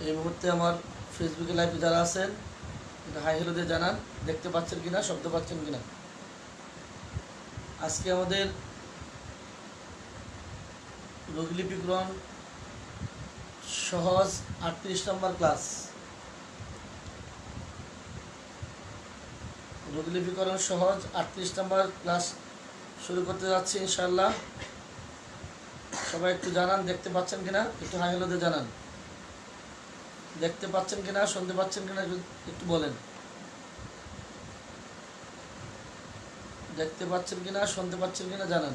এই মুহূর্তে আমার ফেসবুকে লাইভে যারা আছেন হাই হ্যালো দিয়ে জানান দেখতে পাচ্ছেন কিনা, শব্দ পাচ্ছেন কিনা। আজকে আমাদের রোগলিপিকরণ সহজ 38 নম্বর ক্লাস। রোগলিপিকরণ সহজ 38 নম্বর ক্লাস শুরু করতে যাচ্ছি ইনশাআল্লাহ। সবাই একটু জানান দেখতে পাচ্ছেন কিনা, একটু হাই হ্যালো দিয়ে জানান দেখতে পাচ্ছেন কিনা, শুনতে পাচ্ছেন কিনা একটু বলেন। দেখতে পাচ্ছেন কিনা, শুনতে পাচ্ছেন কিনা জানান।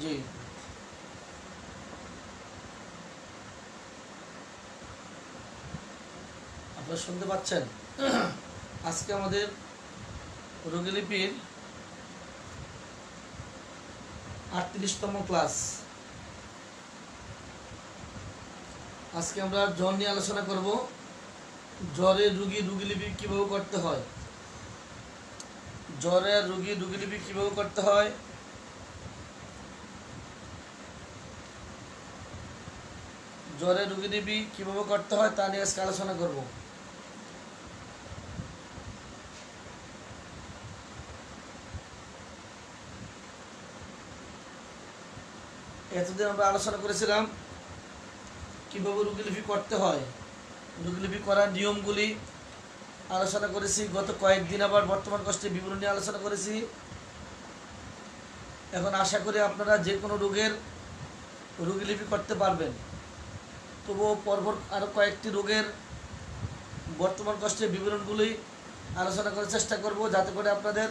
জি, আপনারা শুনতে পাচ্ছেন। আজকে আমাদের রোগলিপির 38তম ক্লাস। আজকে আমরা জ্বর নিয়ে আলোচনা করব। জ্বরের রোগী রোগলিপি কিভাবে করতে হয়, জ্বরের রোগী রোগলিপি কিভাবে করতে হয়, জ্বরের রোগলিপি কিভাবে করতে হয় তা নিয়ে আজকে আলোচনা করব। এতদিন আমরা আলোচনা করেছিলাম কিভাবে রোগলিপি করতে হয়, রোগলিপি করার নিয়মগুলি আলোচনা করেছি। গত কয়েকদিন আবার বর্তমান কষ্টের বিবরণ নিয়ে আলোচনা করেছি। এখন আশা করি আপনারা যে কোনো রোগের রোগলিপি করতে পারবেন। তবুও পরপর আরও কয়েকটি রোগের বর্তমান কষ্টের বিবরণগুলি আলোচনা করার চেষ্টা করব, যাতে করে আপনাদের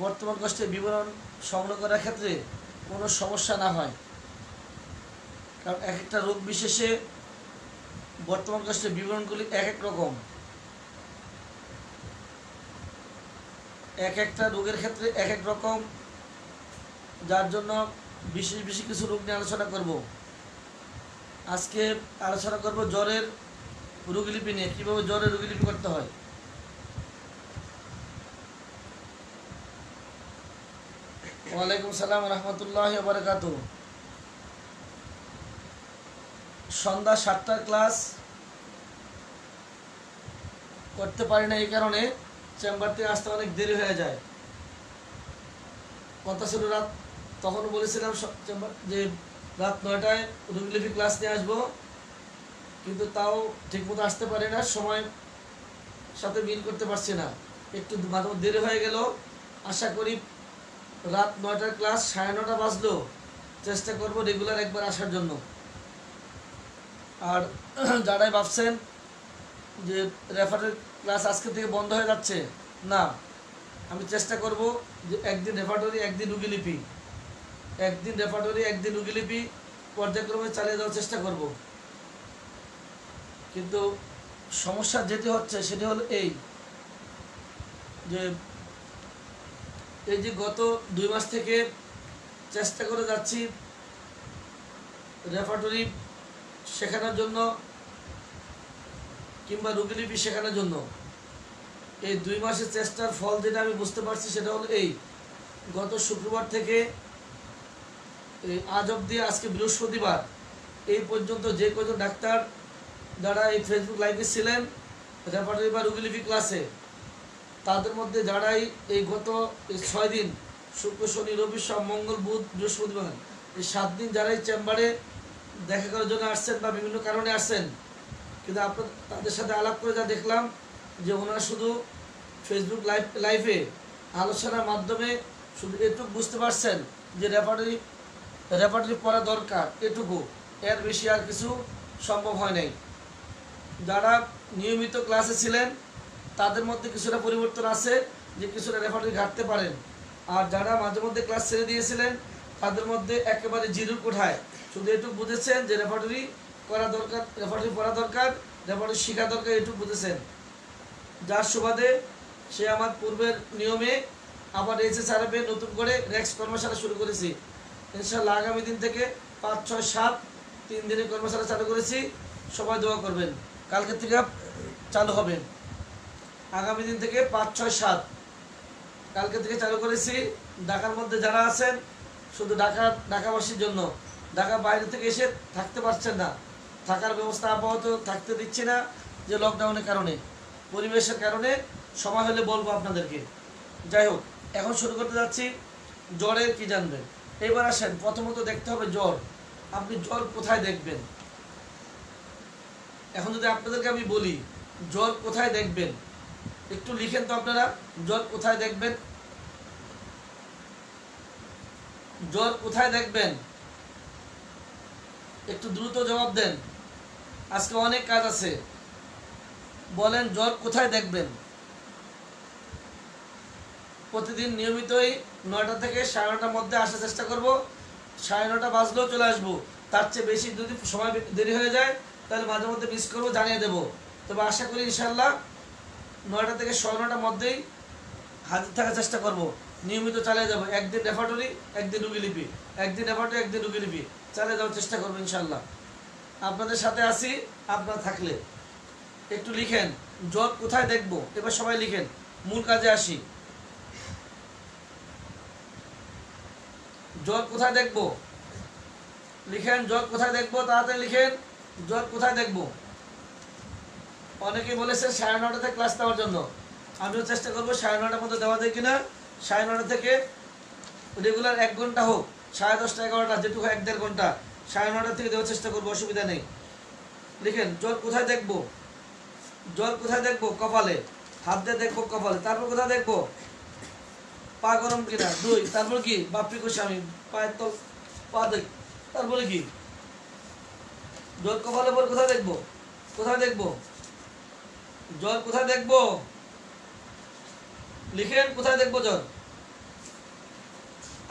বর্তমান কষ্টের বিবরণ সংগ্রহ করার ক্ষেত্রে কোনো সমস্যা না হয়। কারণ এক একটা রোগ বিশেষে বর্তমান কষ্টের বিবরণগুলি এক এক রকম, এক একটা রোগের ক্ষেত্রে এক এক রকম, যার জন্য বিশেষ বিশেষ কিছু রোগ নিয়ে আলোচনা করব। আজকে আলোচনা করব জ্বরের রোগলিপি নিয়ে, কীভাবে জ্বরের রোগলিপি করতে হয়। ওয়ালাইকুম সালাম রহমতুল্লাহি ওয়া বারাকাতুহু। সন্ধ্যা 7টার ক্লাস করতে পারি না, এই কারণে চেম্বার থেকে আসতে অনেক দেরি হয়ে যায়। কথা ছিল রাত, তখন বলেছিলাম চেম্বার যে রাত 9টায় রোগলিপি ক্লাস নিয়ে আসবো, কিন্তু তাও ঠিকমতো আসতে পারি না, সময় সাথে মিল করতে পারছি না, একটু মাঝে দেরি হয়ে গেল। আশা করি রাত 9টার ক্লাস 9:30 বাজলো চেষ্টা করব রেগুলার একবার আসার জন্য। আর যারাই ভাবছেন যে রেফারের ক্লাস আজকে থেকে বন্ধ হয়ে যাচ্ছে, না, আমি চেষ্টা করব যে একদিন রেফারেটরি একদিন রোগলিপি, একদিন রেফারেটরি একদিন রোগলিপি পর্যায়ক্রমে চালিয়ে যাওয়ার চেষ্টা করব। কিন্তু সমস্যা যেটি হচ্ছে সেটি হলো এই যে গত 2 মাস থেকে চেষ্টা করে যাচ্ছি রেফারেটরি শেখানোর জন্য কিংবা রোগলিপি শেখানোর জন্য। এই 2 মাসের চেষ্টার ফল যেটা আমি বুঝতে পারছি সেটা হলো এই, গত শুক্রবার থেকে আজ অবধি আজকে বৃহস্পতিবার এই পর্যন্ত যে কজন ডাক্তার যারা এই ফেসবুক লাইভে ছিলেন রেফারেটরি বা রোগলিপি ক্লাসে, তাদের মধ্যে যারাই এই গত 6 দিন শুক্র শনি রবি সোম মঙ্গল বুধ বৃহস্পতিবার এই 7 দিন যারাই চেম্বারে দেখা করার জন্য আসছেন বা বিভিন্ন কারণে আসছেন, কিন্তু আপনার তাদের সাথে আলাপ করে যা দেখলাম যে ওনারা শুধু ফেসবুক লাইভে আলোচনার মাধ্যমে শুধু এটুকু বুঝতে পারছেন যে রেফারেটরি পড়া দরকার, এটুকু, এর বেশি আর কিছু সম্ভব হয় নাই। যারা নিয়মিত ক্লাসে ছিলেন তাদের মধ্যে কিছুটা পরিবর্তন আছে, যে কিছুটা রেফারেটরি ঘাটতে পারেন। আর যারা মাঝে মধ্যে ক্লাস ছেড়ে দিয়েছিলেন তাদের মধ্যে একেবারে জিরোর কোঠায় শুধু এটুকু বুঝেছেন যে রেফারেটরি করা দরকার, রেফারেটরি পড়া দরকার, রেফারেটরি শেখা দরকার, এটুকু বুঝেছেন। যার সুবাদে সে আমার পূর্বের নিয়মে আবার HSRF নতুন করে নেক্সট কর্মশালা শুরু করেছি। ইনশাআল্লাহ আগামী দিন থেকে 5, 6, 7 3 দিনের কর্মশালা চালু করেছি। সবাই দোয়া করবেন, কালকে থেকে চালু হবে। আগামী দিন থেকে 5, 6, 7 কালকে থেকে চালু করেছি। ঢাকার মধ্যে যারা আছেন, শুধু ঢাকাবাসীর জন্য, ঢাকা বাইরে থেকে এসে থাকতে পারছেন না, থাকার ব্যবস্থা আপাতত থাকতে দিচ্ছি না, যে লকডাউনের কারণে, পরিবেশের কারণে। সময় হলে বলবো আপনাদেরকে। যাই হোক, এখন শুরু করতে যাচ্ছি। জ্বরের কি জানবেন? এবার আসেন, প্রথমত দেখতে হবে জ্বর। আপনি জ্বর কোথায় দেখবেন? এখন যদি আপনাদেরকে আমি বলি জ্বর কোথায় দেখবেন, একটু লিখেন তো আপনারা, জ্বর কোথায় দেখবেন? জ্বর কোথায় দেখবেন? একটু দ্রুত জবাব দেন, আজকে অনেক কাজ আছে। বলেন জ্বর কোথায় দেখবেন? প্রতিদিন নিয়মিতই 9টা থেকে 9:30টার মধ্যে আসার চেষ্টা করব। 9:30 বাজলেও চলে আসবো। তার চেয়ে বেশি যদি সময় দেরি হয়ে যায় তাহলে মাঝে মধ্যে মিস করবো, জানিয়ে দেবো। তবে আশা করি ইনশাল্লাহ 9টা থেকে 9:30টার মধ্যেই হাজির থাকার চেষ্টা করব। নিয়মিত চালিয়ে যাবো। একদিন রেফার্টরি, একদিন রুগীলিপি, একদিন রেফার্টরি, একদিন রুগীলিপি, চালিয়ে যাওয়ার চেষ্টা করবো ইনশাল্লাহ। আপনাদের সাথে আসি আপনারা থাকলে। একটু লিখেন জ্বর কোথায় দেখবো। এবার সবাই লিখেন, মূল কাজে আসি। জ্বর কোথায় দেখবো? লিখেন জ্বর কোথায় দেখবো, তাড়াতাড়ি লিখেন জ্বর কোথায় দেখবো। অনেকে বলেছে 9:30 থেকে ক্লাস দেওয়ার জন্য। আমিও চেষ্টা করবো 9:30টার মধ্যে দেওয়া যায় কিনা। 9:30 থেকে রেগুলার 1 ঘন্টা হোক, 10:30, 11টা, যেটুকু 1-1.5 ঘন্টা, 9:30 থেকে দেওয়ার চেষ্টা করবো, অসুবিধা নেই। লিখেন জ্বর কোথায় দেখবো। জ্বর কোথায় দেখবো? কপালে। হাত দিয়ে দেখবো কপালে। তারপর কোথায় দেখবো? পা গরম কিনা। 2, তারপর কি? বাপি কষি আমি পায়ের তল পা দেখ। তারপরে কি? জ্বর কপালে পর কোথায় দেখবো? কোথায় দেখবো জ্বর? কোথায় দেখবো? লিখেন কোথায় দেখবো জ্বর।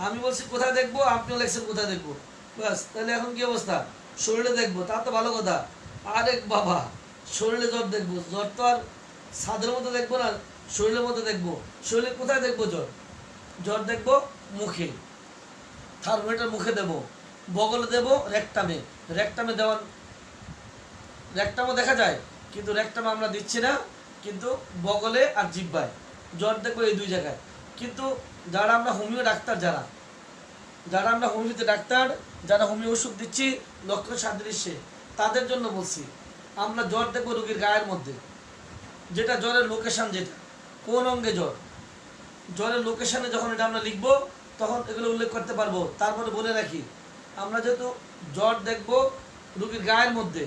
আমি বলছি কোথায় দেখবো, আপনিও লেখছেন কোথায় দেখবো। ব্যাস, তাহলে এখন কি অবস্থা? শরীরে দেখবো, তা তো ভালো কথা। আরে বাবা, শরীরে জ্বর দেখবো। জ্বর তো আর ছাদের মধ্যে দেখবো না, শরীরের মধ্যে দেখবো। শরীরে কোথায় দেখবো জ্বর? জ্বর দেখবো মুখে, থার্মোমিটার মুখে দেবো, বগলে দেবো, রেকটামে। রেকটামে দেওয়ার, রেকটামও দেখা যায়, কিন্তু রেকটামে আমরা দিচ্ছি না, কিন্তু বগলে আর জিহ্বায় জ্বর দেখবো, এই 2 জায়গায়। কিন্তু যারা আমরা হোমিও ডাক্তার, যারা আমরা হোমিওতে ডাক্তার, যারা হোমিও ওষুধ দিচ্ছি লক্ষণ সাদৃশ্যে, তাদের জন্য বলছি আমরা জ্বর দেখবো রোগীর গায়ের মধ্যে, যেটা জ্বরের লোকেশান, যেটা কোন অঙ্গে জ্বর, জ্বরের লোকেশানে যখন এটা আমরা লিখবো তখন এগুলো উল্লেখ করতে পারবো। তারপরে বলে রাখি, আমরা যেহেতু জ্বর দেখবো রোগীর গায়ের মধ্যে,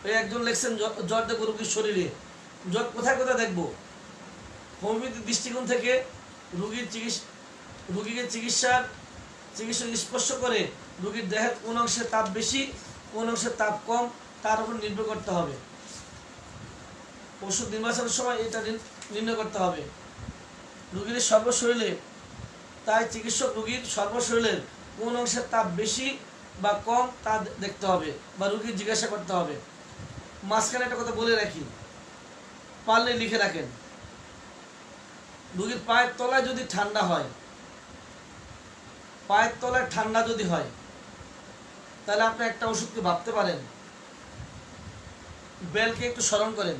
ওই একজন লিখছেন জ্বর দেখবো রোগীর শরীরে। জ্বর কোথায় কোথায় দেখবো? হোমিওপ্যাথিক দৃষ্টিকোণ থেকে রোগীকে চিকিৎসক স্পর্শ করে রোগীর দেহের কোন অংশে তাপ বেশি, কোন অংশে তাপ কম, তার উপর নির্ভর করতে হবে। ওষুধ নির্বাচনের সময় এটা নির্ণয় করতে হবে রোগীর সর্বশরীরে। তাই চিকিৎসক রোগীর সর্বশরীরের কোন অংশের তাপ বেশি বা কম তা দেখতে হবে বা রোগীর জিজ্ঞাসা করতে হবে। মাঝখানে একটা কথা বলে রাখি, পারলে লিখে রাখেন, রোগীর পায়ের তলায় যদি ঠান্ডা হয়, পায়ের তলায় ঠান্ডা যদি হয়, তাহলে আপনি একটা ওষুধকে ভাবতে পারেন, বেলকে একটু স্মরণ করেন।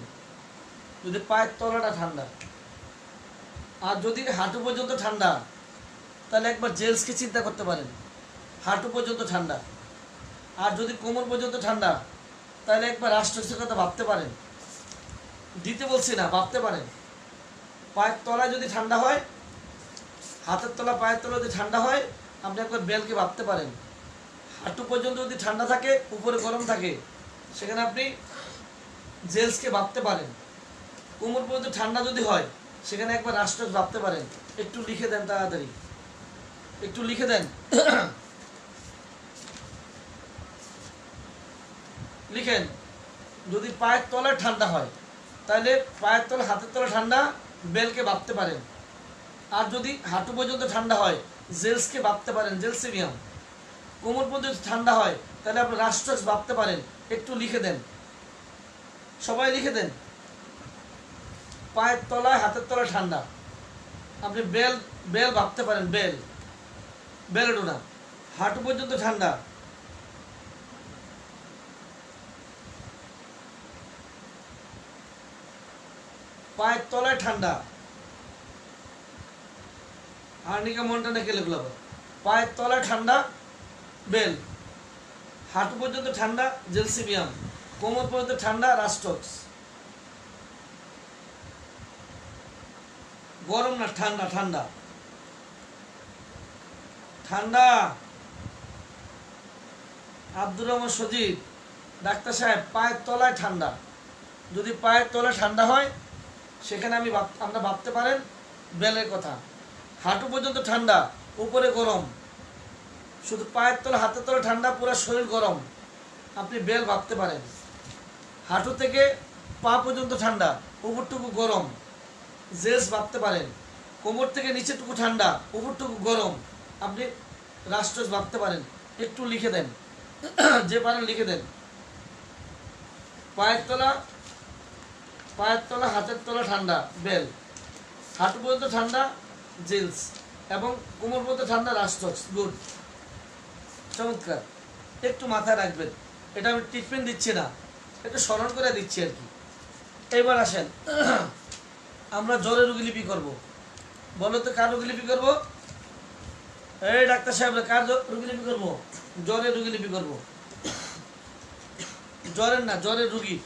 যদি পায়ের তলাটা ঠান্ডা, আর যদি হাঁটু পর্যন্ত ঠান্ডা, তাহলে একবার জেলসকে চিন্তা করতে পারেন, হাঁটু পর্যন্ত ঠান্ডা। আর যদি কোমর পর্যন্ত ঠান্ডা, তাহলে একবার রাষ্ট্রীয় কথা ভাবতে পারেন। দিতে বলছি না, ভাবতে পারেন। পায়ের তলায় যদি ঠান্ডা হয়, হাতের তলা পায়ের তলা যদি ঠান্ডা হয়, আপনি একবার বেলকে ভাবতে পারেন। হাঁটু পর্যন্ত যদি ঠান্ডা থাকে, উপরে গরম থাকে, সেখানে আপনি জেলসকে ভাবতে পারেন। কোমর পর্যন্ত ঠান্ডা যদি হয়, সেখানে একবার রাষ্ট্র ভাবতে পারেন। একটু লিখে দেন তাড়াতাড়ি, একটু লিখে দেন। লিখেন যদি পায়ের তলায় ঠান্ডা হয়, তাহলে পায়ের তলা হাতের তলা ঠান্ডা, বেলকে ভাবতে পারেন। আর যদি হাঁটু পর্যন্ত ঠান্ডা হয়, জেলসকে ভাবতে পারেন, জেলসিমিয়াম। কোমর পর্যন্ত ঠান্ডা হয়, তাহলে আপনি রাষ্ট্র ভাবতে পারেন। একটু লিখে দেন, সবাই লিখে দেন। পায়ের তলায় হাতের তলায় ঠান্ডা, আপনি বেল ভাবতে পারেন, বেলেডোনা। হাঁটু পর্যন্ত ঠান্ডা, পায়ের তলায় ঠান্ডা, আর্নিকা মন্টানা কেলেগুলো, পায়ের তলায় ঠান্ডা বেল, হাঁটু পর্যন্ত ঠান্ডা জেলসিমিয়াম, কোমর পর্যন্ত ঠান্ডা রাস্টক্স। গরম না, ঠান্ডা ঠান্ডা ঠান্ডা। আব্দুর রহমান সজিব, ডাক্তার সাহেব পায়ের তলায় ঠান্ডা, যদি পায়ের তলায় ঠান্ডা হয় সেখানে আমরা ভাবতে পারেন বেলের কথা। হাঁটু পর্যন্ত ঠান্ডা, উপরে গরম, শুধু পায়ের তলা হাতের তলা ঠান্ডা, পুরো শরীর গরম, আপনি বেল ভাবতে পারেন। হাঁটু থেকে পা পর্যন্ত ঠান্ডা, উপরটুকু গরম, জেলস ভাবতে পারেন। কোমর থেকে নিচেটুকু ঠান্ডা, উপরটুকু গরম, আপনি রাস্ট্রস ভাবতে পারেন। একটু লিখে দেন, যে পারেন লিখে দেন। পায়ের তলা হাতের তলা ঠান্ডা বেল, হাঁটু পর্যন্ত ঠান্ডা জেলস, এবং কোমর পর্যন্ত ঠান্ডা রাস্ট্রস। গুড, চমৎকার। একটু মাথায় রাখবেন, এটা আমি ট্রিটমেন্ট দিচ্ছি না, একটু স্মরণ করে দিচ্ছি আর কি। এবার আসেন, আমরা জ্বরের রোগীলিপি করব। বলো তো কার রোগীলিপি করব? এই ডাক্তার সাহেবরা কার রোগীলিপি করব? জ্বরের রোগীলিপি করব। জ্বরের না, জ্বরের রোগী।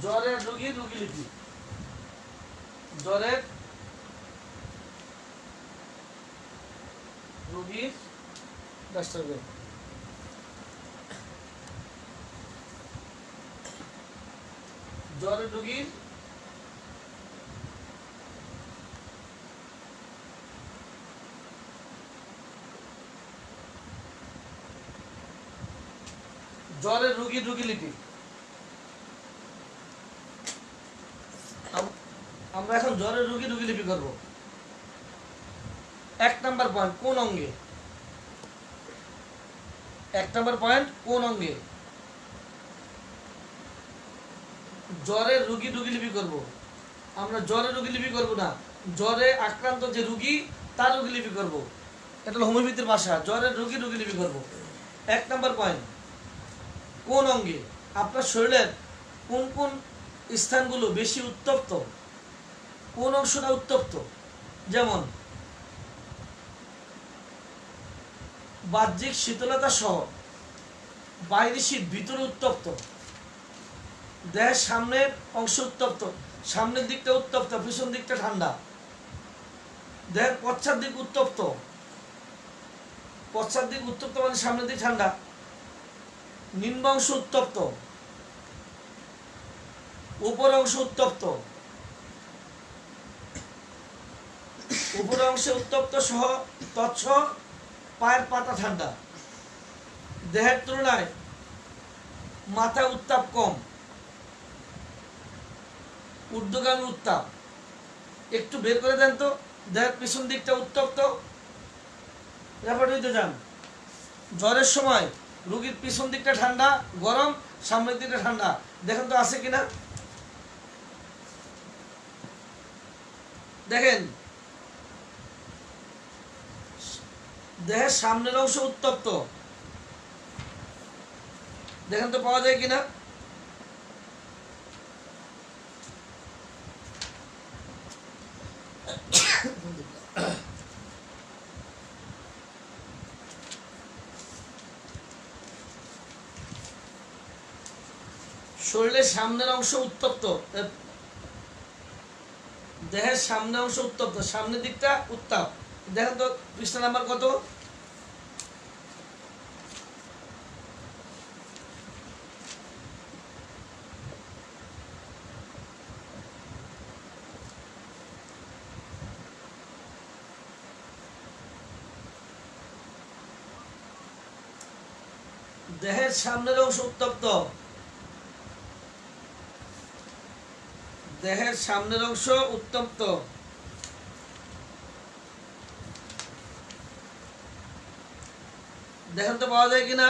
জ্বরের রোগীর রোগীলিপি। জ্বরের রোগীর ডাক্তার, জ্বরের রোগীর রোগীলিপি। আমরা এখন জ্বরের রোগীলিপি করব। 1 নাম্বার পয়েন্ট, কোন অঙ্গে? 1 নাম্বার পয়েন্ট, কোন অঙ্গে জ্বরের রোগীলিপি করব? আমরা জ্বরের রোগীলিপি করব না, জ্বরে আক্রান্ত যে রোগী তার রোগীলিপি করব। এটা হলো হোমিওপ্যাথির ভাষা, জ্বরের রোগীলিপি করব। 1 নাম্বার পয়েন্ট, কোন অঙ্গে? আপনার শরীরের কোন কোন স্থানগুলো বেশি উত্তপ্ত, কোন অংশটা উত্তপ্ত? যেমন বাহ্যিক শীতলতা সহ বাইরে শীত, ভিতরে উত্তপ্ত, দেহের সামনের অংশ উত্তপ্ত, সামনের দিকটা উত্তপ্ত, পিছন দিকটা ঠান্ডা, দেহের পশ্চাৎ দিক উত্তপ্ত, পশ্চাৎ দিক উত্তপ্ত মানে সামনের দিক ঠান্ডা, নিম্ন অংশ উত্তপ্ত, উপর অংশ উত্তপ্ত, উপর অংশে উত্তপ্ত সহ তৎসহ পায়ের পাতা ঠান্ডা, দেহের তুলনায় মাথা উত্তাপ কম, ঊর্ধ্বগামী উত্তাপ। একটু বের করে দেন তো, দেহের পিছন দিকটা উত্তপ্ত, রেফারেন্সে যান। জ্বরের সময় রোগীর পিছন দিকটা ঠান্ডা গরম, সামনের দিকটা ঠান্ডা, দেখেন তো আছে কিনা। দেখেন, দেহের সামনের অংশ উত্তপ্ত, দেখেন তো পাওয়া যায় কিনা। শরীরের সামনের অংশ উত্তপ্ত, দেহের সামনের অংশ উত্তপ্ত, সামনের দিকটা উত্তাপ, দেখেন তো পৃষ্ঠা নাম্বার কত। দেহের সামনের অংশ উত্তপ্ত, দেহের সামনের অংশ উত্তপ্ত। দেখেন তো পাওয়া যায় কিনা।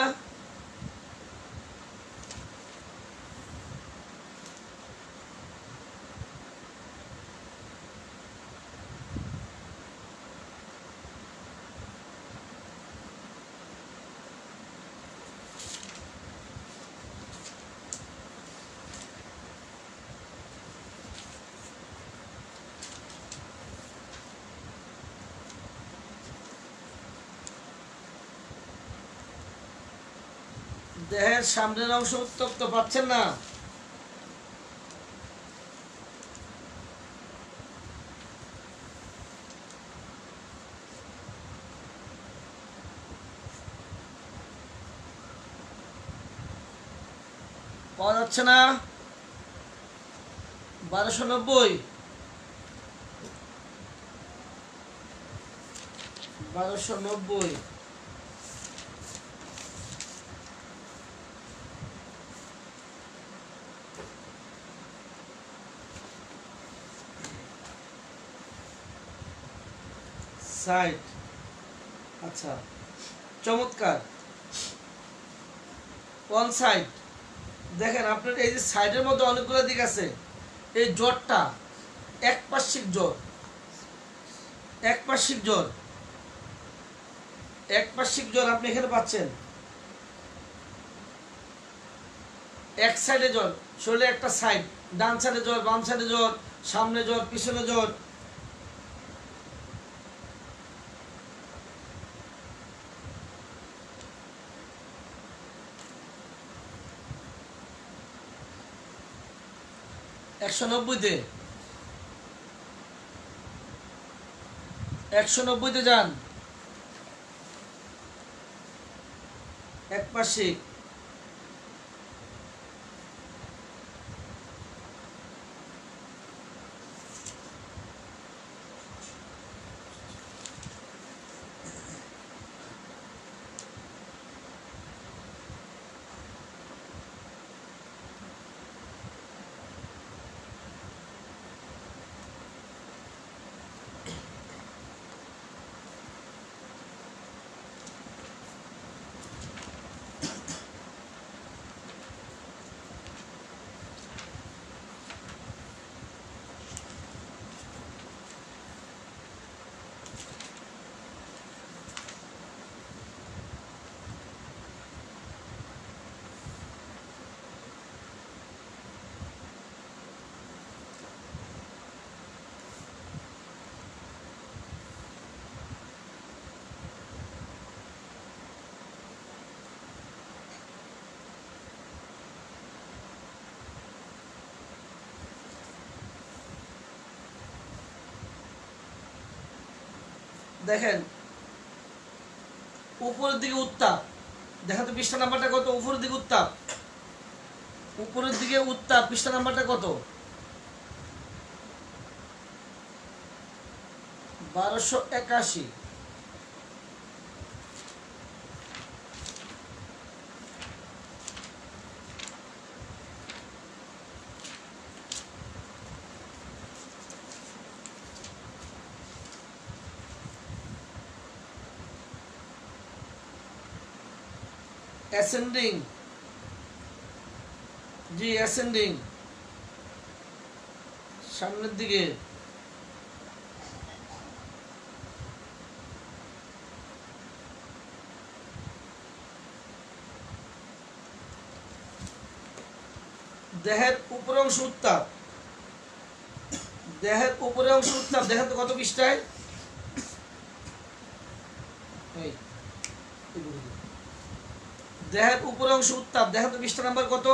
দেহের সামনের অংশ উত্তপ্ত, পাচ্ছেন না? পাওয়া যাচ্ছে না? 1290, 1290। সাইড, আচ্ছা চমৎকার। ওয়ান সাইড, দেখেন আপনার এই যে সাইডের মধ্যে অনেকগুলো দিক আছে। এই জ্বরটা একপার্শ্বিক জ্বর, একপার্শ্বিক জ্বর, একপার্শ্বিক জ্বর আপনি এখানে পাচ্ছেন। এক সাইডে জ্বর, শরীরে একটা সাইড, ডান সাইডে জ্বর, বাম সাইডে জ্বর, সামনে জ্বর, পিছনে জ্বর। একশো নব্বইতে, 190-তে যান। একপার্শ্বিক, দেখেন উপরের দিকে উত্তাপ। দেখেন তো পৃষ্ঠা নাম্বারটা কত? উপরের দিকে উত্তাপ, উপরের দিকে উত্তাপ, পৃষ্ঠা নাম্বারটা কত? 1281। অ্যাসেন্ডিং, জি অ্যাসেন্ডিং, সামনের দিকে। দেহের উপর অংশ উত্তাপ, দেহের উপরে অংশ উত্তাপ। দেখেন তো কত পৃষ্ঠায়? দেহের উপরে অংশ উত্তাপ, দেখেন তো পৃষ্ঠা নাম্বার কত?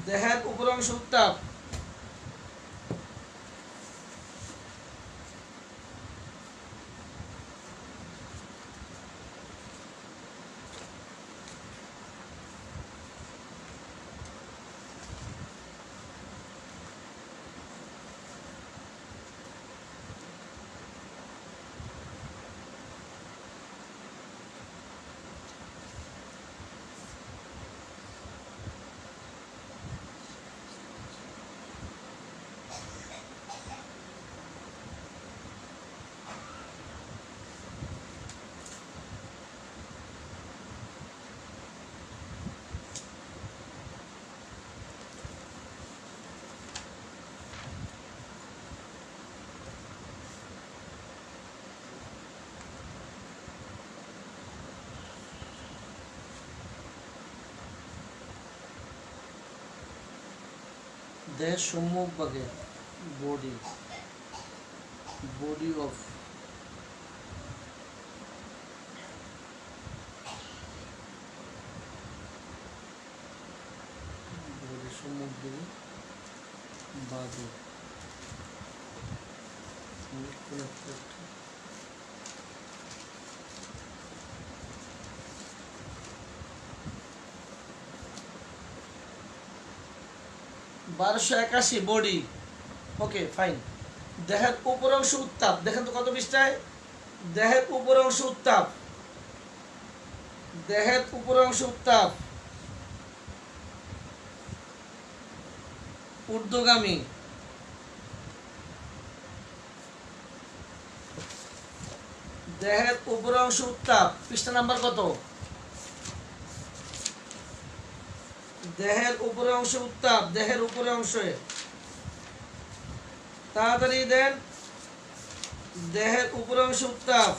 দেহের উপর অংশ উত্তাপ। দেহের সম্মুখ ভাগে, বডি, বডি অফ, বডি সম্মুখ দিকে বাদে connected. 1281 বডি। Okay fine. দেহের উপর অংশ উত্তাপ, দেখেন তো কত পৃষ্ঠায়? দেহের উপর অংশ উত্তাপ, দেহের উপর অংশ উত্তাপ ঊর্ধ্বগামী, দেহের উপর অংশ উত্তাপ, পৃষ্ঠা নাম্বার কত? দেহের উপরে অংশ উত্তাপ, দেহের উপরে অংশে তাড়াতাড়ি দেন। দেহের উপরে অংশ উত্তাপ,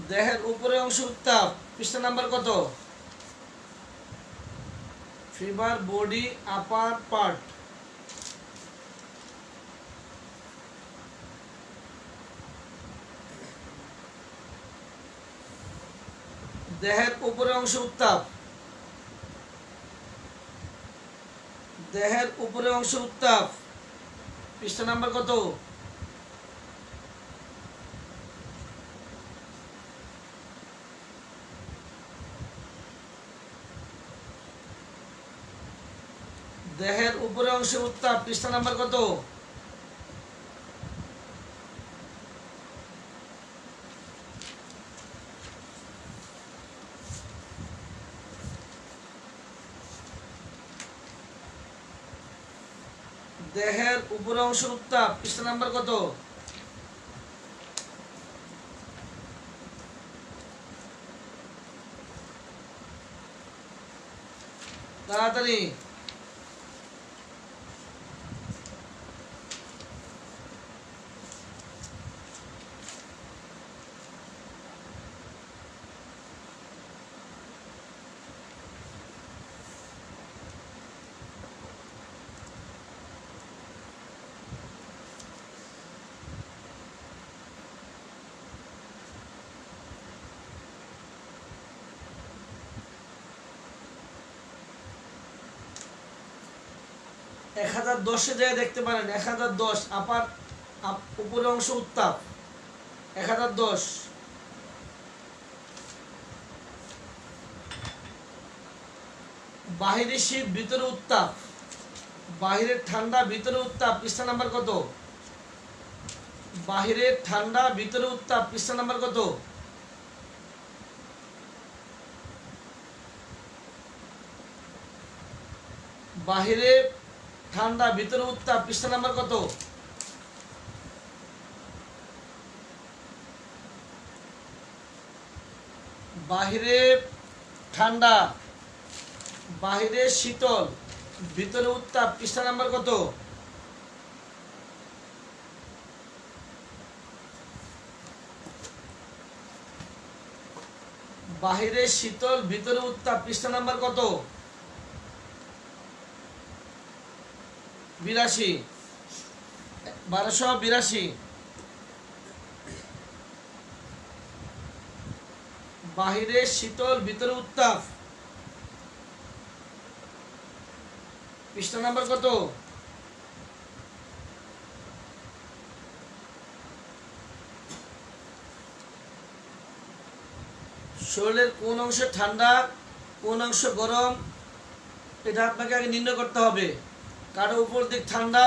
দেহের উপরে অংশ উত্তাপ, পৃষ্ঠা নাম্বার কত? ফিভার বডি আপার পার্ট, দেহের উপরে অংশ উত্তাপ, দেহের উপরে অংশ উত্তাপ, পৃষ্ঠা নাম্বার কত? দেহের উপরে অংশ উত্তাপ, পৃষ্ঠা নাম্বার কত? দেহের উপরে অংশ উত্তাপ, পৃষ্ঠা নাম্বার কত? তাড়াতাড়ি। এক 1010 যায় দেখতে পারেন। 1010 আপার উপরে অংশ উত্তাপ, 1010। বাহিরে শীত ভিতরে উত্তাপ, বাহিরের ঠান্ডা ভিতরে উত্তাপ, পৃষ্ঠা নাম্বার কত? বাহিরের ঠান্ডা ভিতরে উত্তাপ, পৃষ্ঠা নাম্বার কত? বাহিরে ঠান্ডা ভিতরে উত্তাপ, পৃষ্ঠা নাম্বার কত? বাহিরে ঠান্ডা, বাহিরে শীতল, ভিতরে উত্তাপ, পৃষ্ঠা নাম্বার কত? বাহিরে শীতল, ভিতরে উত্তাপ, পৃষ্ঠা নাম্বার কত? 82, 1282। বাহিরে শীতল, ভিতরে উত্তাপ, পৃষ্ঠা নাম্বার কত? শরীরের কোন অংশে ঠান্ডা, কোন অংশ গরম, এটা আপনাকে আগে নির্ণয় করতে হবে। কারো উপর দিক ঠান্ডা,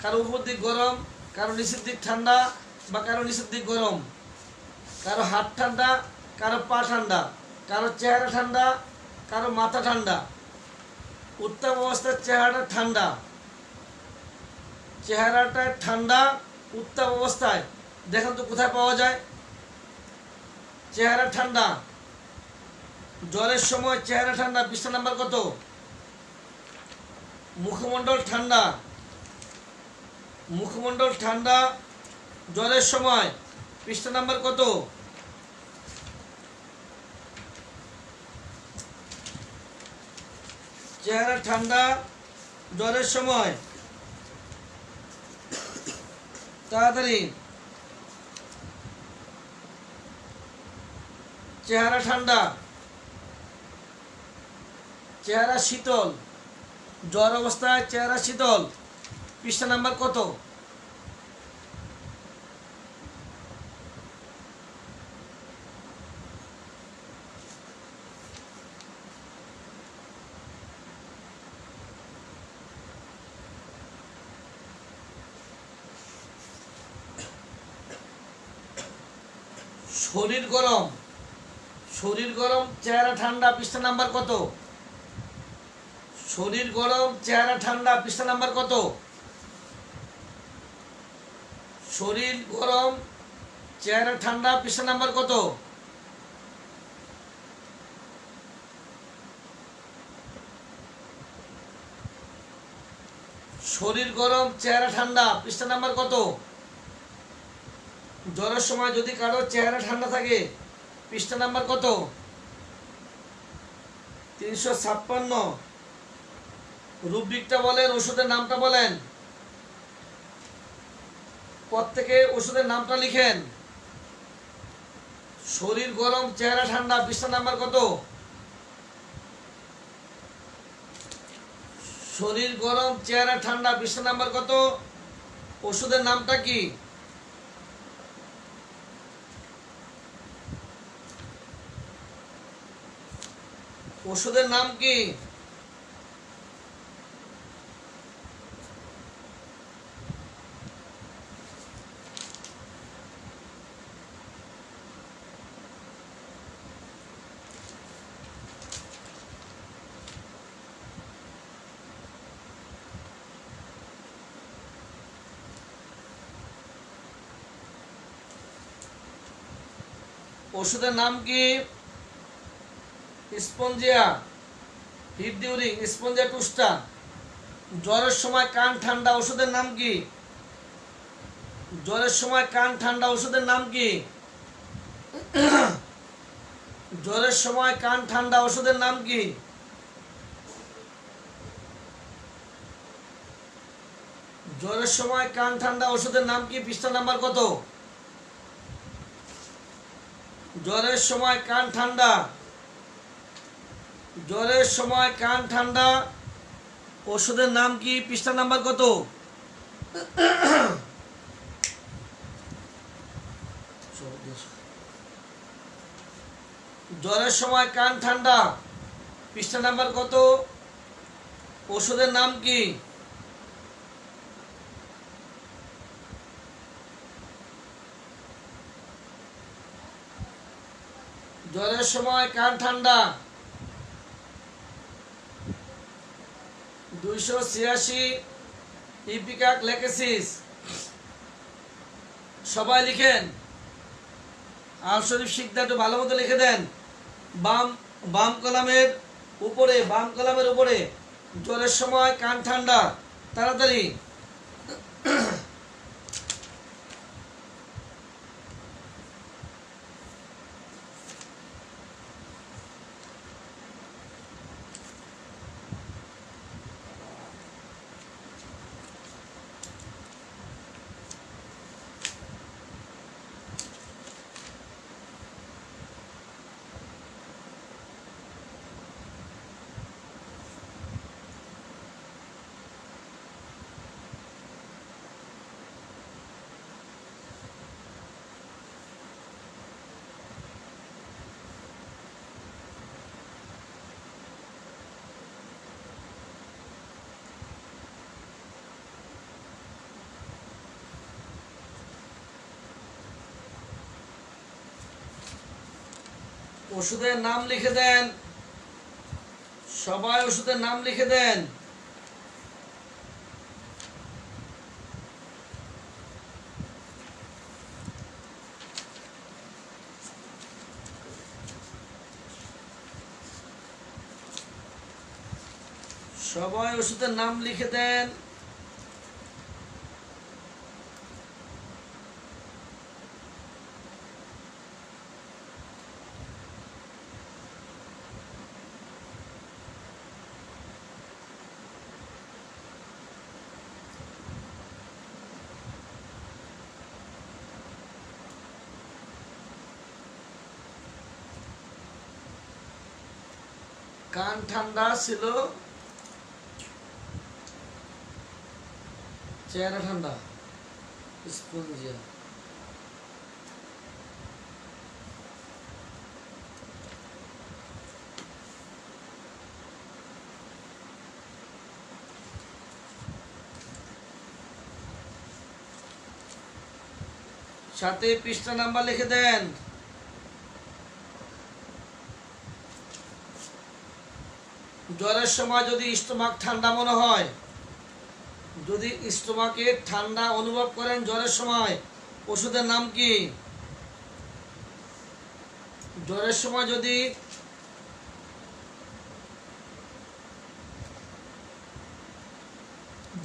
কারো উপর দিক গরম, কারো নিচের দিক ঠান্ডা বা কারো নিচের দিক গরম, কারো হাত ঠান্ডা, কারো পা ঠান্ডা, কারো চেহারা ঠান্ডা, কারো মাথা ঠান্ডা। উত্তাপ অবস্থায় চেহারাটা ঠান্ডা, চেহারাটা ঠান্ডা উত্তাপ অবস্থায়। দেখেন তো কোথায় পাওয়া যায়? চেহারা ঠান্ডা, জ্বরের সময় চেহারা ঠান্ডা, পৃষ্ঠা নাম্বার কত? মুখমণ্ডল ঠান্ডা, মুখমণ্ডল ঠান্ডা জ্বরের সময়, পৃষ্ঠা নাম্বার কত? চেহারা ঠান্ডা জ্বরের সময়, তাড়াতাড়ি। চেহারা ঠান্ডা, চেহারা শীতল, জ্বর অবস্থায় চেহারা শীতল, পৃষ্ঠা নাম্বার কত? শরীর গরম, শরীর গরম চেহারা ঠান্ডা, পৃষ্ঠা নাম্বার কত? শরীর গরম চেহারা ঠান্ডা, পৃষ্ঠা নাম্বার কত? শরীর গরম চেহারা ঠান্ডা, পৃষ্ঠা নাম্বার কত? শরীর গরম চেহারা ঠান্ডা, পৃষ্ঠা নাম্বার কত? জ্বরের সময় যদি কারো চেহারা ঠান্ডা থাকে, পৃষ্ঠা নাম্বার কত? 356। রুব্রিকটা বলেন, ওষুধের নামটা বলেন, প্রত্যেকে ওষুধের নামটা লিখেন। শরীর গরম চেহারা ঠান্ডা, পৃষ্ঠা নাম্বার কত? শরীর গরম চেহারা ঠান্ডা, পৃষ্ঠা নাম্বার কত? ওষুধের নামটা কি? ওষুধের নাম কি? ওষুধের নাম কি? Spongia, heat during, spongia tosta. জ্বরের সময় কান ঠান্ডা, ওষুধের নাম কি? জ্বরের সময় কান ঠান্ডা, ওষুধের নাম কি? জ্বরের সময় কান ঠান্ডা, ওষুধের নাম কি? জ্বরের সময় কান ঠান্ডা, ওষুধের নাম কি? পৃষ্ঠা নাম্বার কত? জ্বরের সময় কান ঠান্ডা, জ্বরের সময় কান ঠান্ডা, ওষুধের নাম কি? পৃষ্ঠা নাম্বার কত? জ্বরের সময় কান ঠান্ডা, পৃষ্ঠা নাম্বার কত? ওষুধের নাম কি? জ্বরের সময় কান ঠান্ডা, 286 ইপিকাক লেকেসিস। সবাই লিখেন। আল শরীফ শিকদার একটু ভালো মতো লিখে দেন। বাম বাম কলামের উপরে, বাম কলামের উপরে জ্বরের সময় কান ঠান্ডা, তাড়াতাড়ি। ওষুধের নাম লিখে দেন। সবাই ওষুধের নাম লিখে দেন। সবাই ওষুধের নাম লিখে দেন। কান ঠান্ডা ছিল, চেহারা ঠান্ডা। স্পঞ্জিয়া। সাথে পৃষ্ঠা নাম্বার লিখে দেন। জ্বরের সময় যদি স্টোমাক ঠান্ডা মনে হয়, যদি স্টোমাকে ঠান্ডা অনুভব করেন জ্বরের সময়, ওষুধের নাম কি? জ্বরের সময় যদি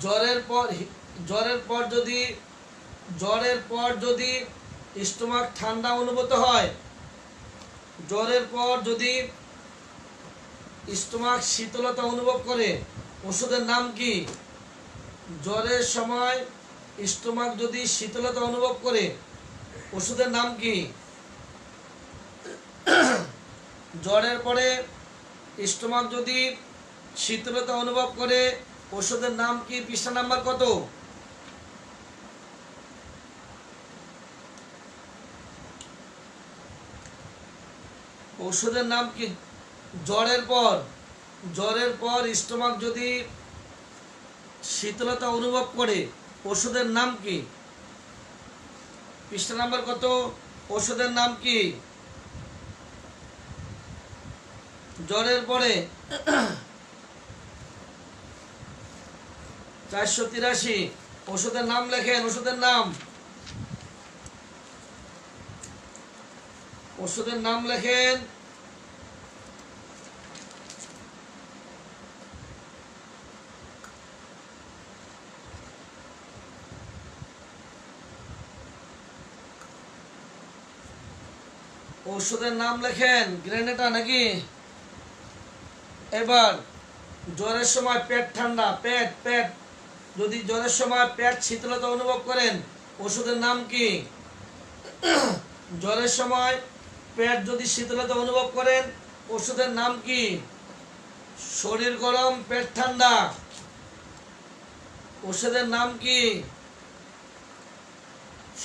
জ্বরের পর যদি স্টোমাক ঠান্ডা অনুভূত হয়, জ্বরের পর যদি স্টোমাক শীতলতা অনুভব করে, ওষুধের নাম কি? জ্বরের সময় স্টোমাক যদি শীতলতা অনুভব করে, ওষুধের নাম কি? জ্বরের পরে স্টোমাক যদি শীতলতা অনুভব করে, ওষুধের নাম কি? পৃষ্ঠা নাম্বার কত? ওষুধের নাম কি? জ্বরের পর স্টোমাক যদি শীতলতা অনুভব করে, ওষুধের নাম কি? পৃষ্ঠা নাম্বার কত? ওষুধের নাম কি? জ্বরের পরে 483। ওষুধের নাম লেখেন। ওষুধের নাম লেখেন। ওষুধের নাম লেখেন। গ্রেনেটা নাকি? এবার জ্বরের সময় পেট ঠান্ডা, পেট যদি জ্বরের সময় পেট শীতলতা অনুভব করেন, ওষুধের নাম কি? জ্বরের সময় পেট যদি শীতলতা অনুভব করেন, ওষুধের নাম কি? শরীর গরম, পেট ঠান্ডা, ওষুধের নাম কি?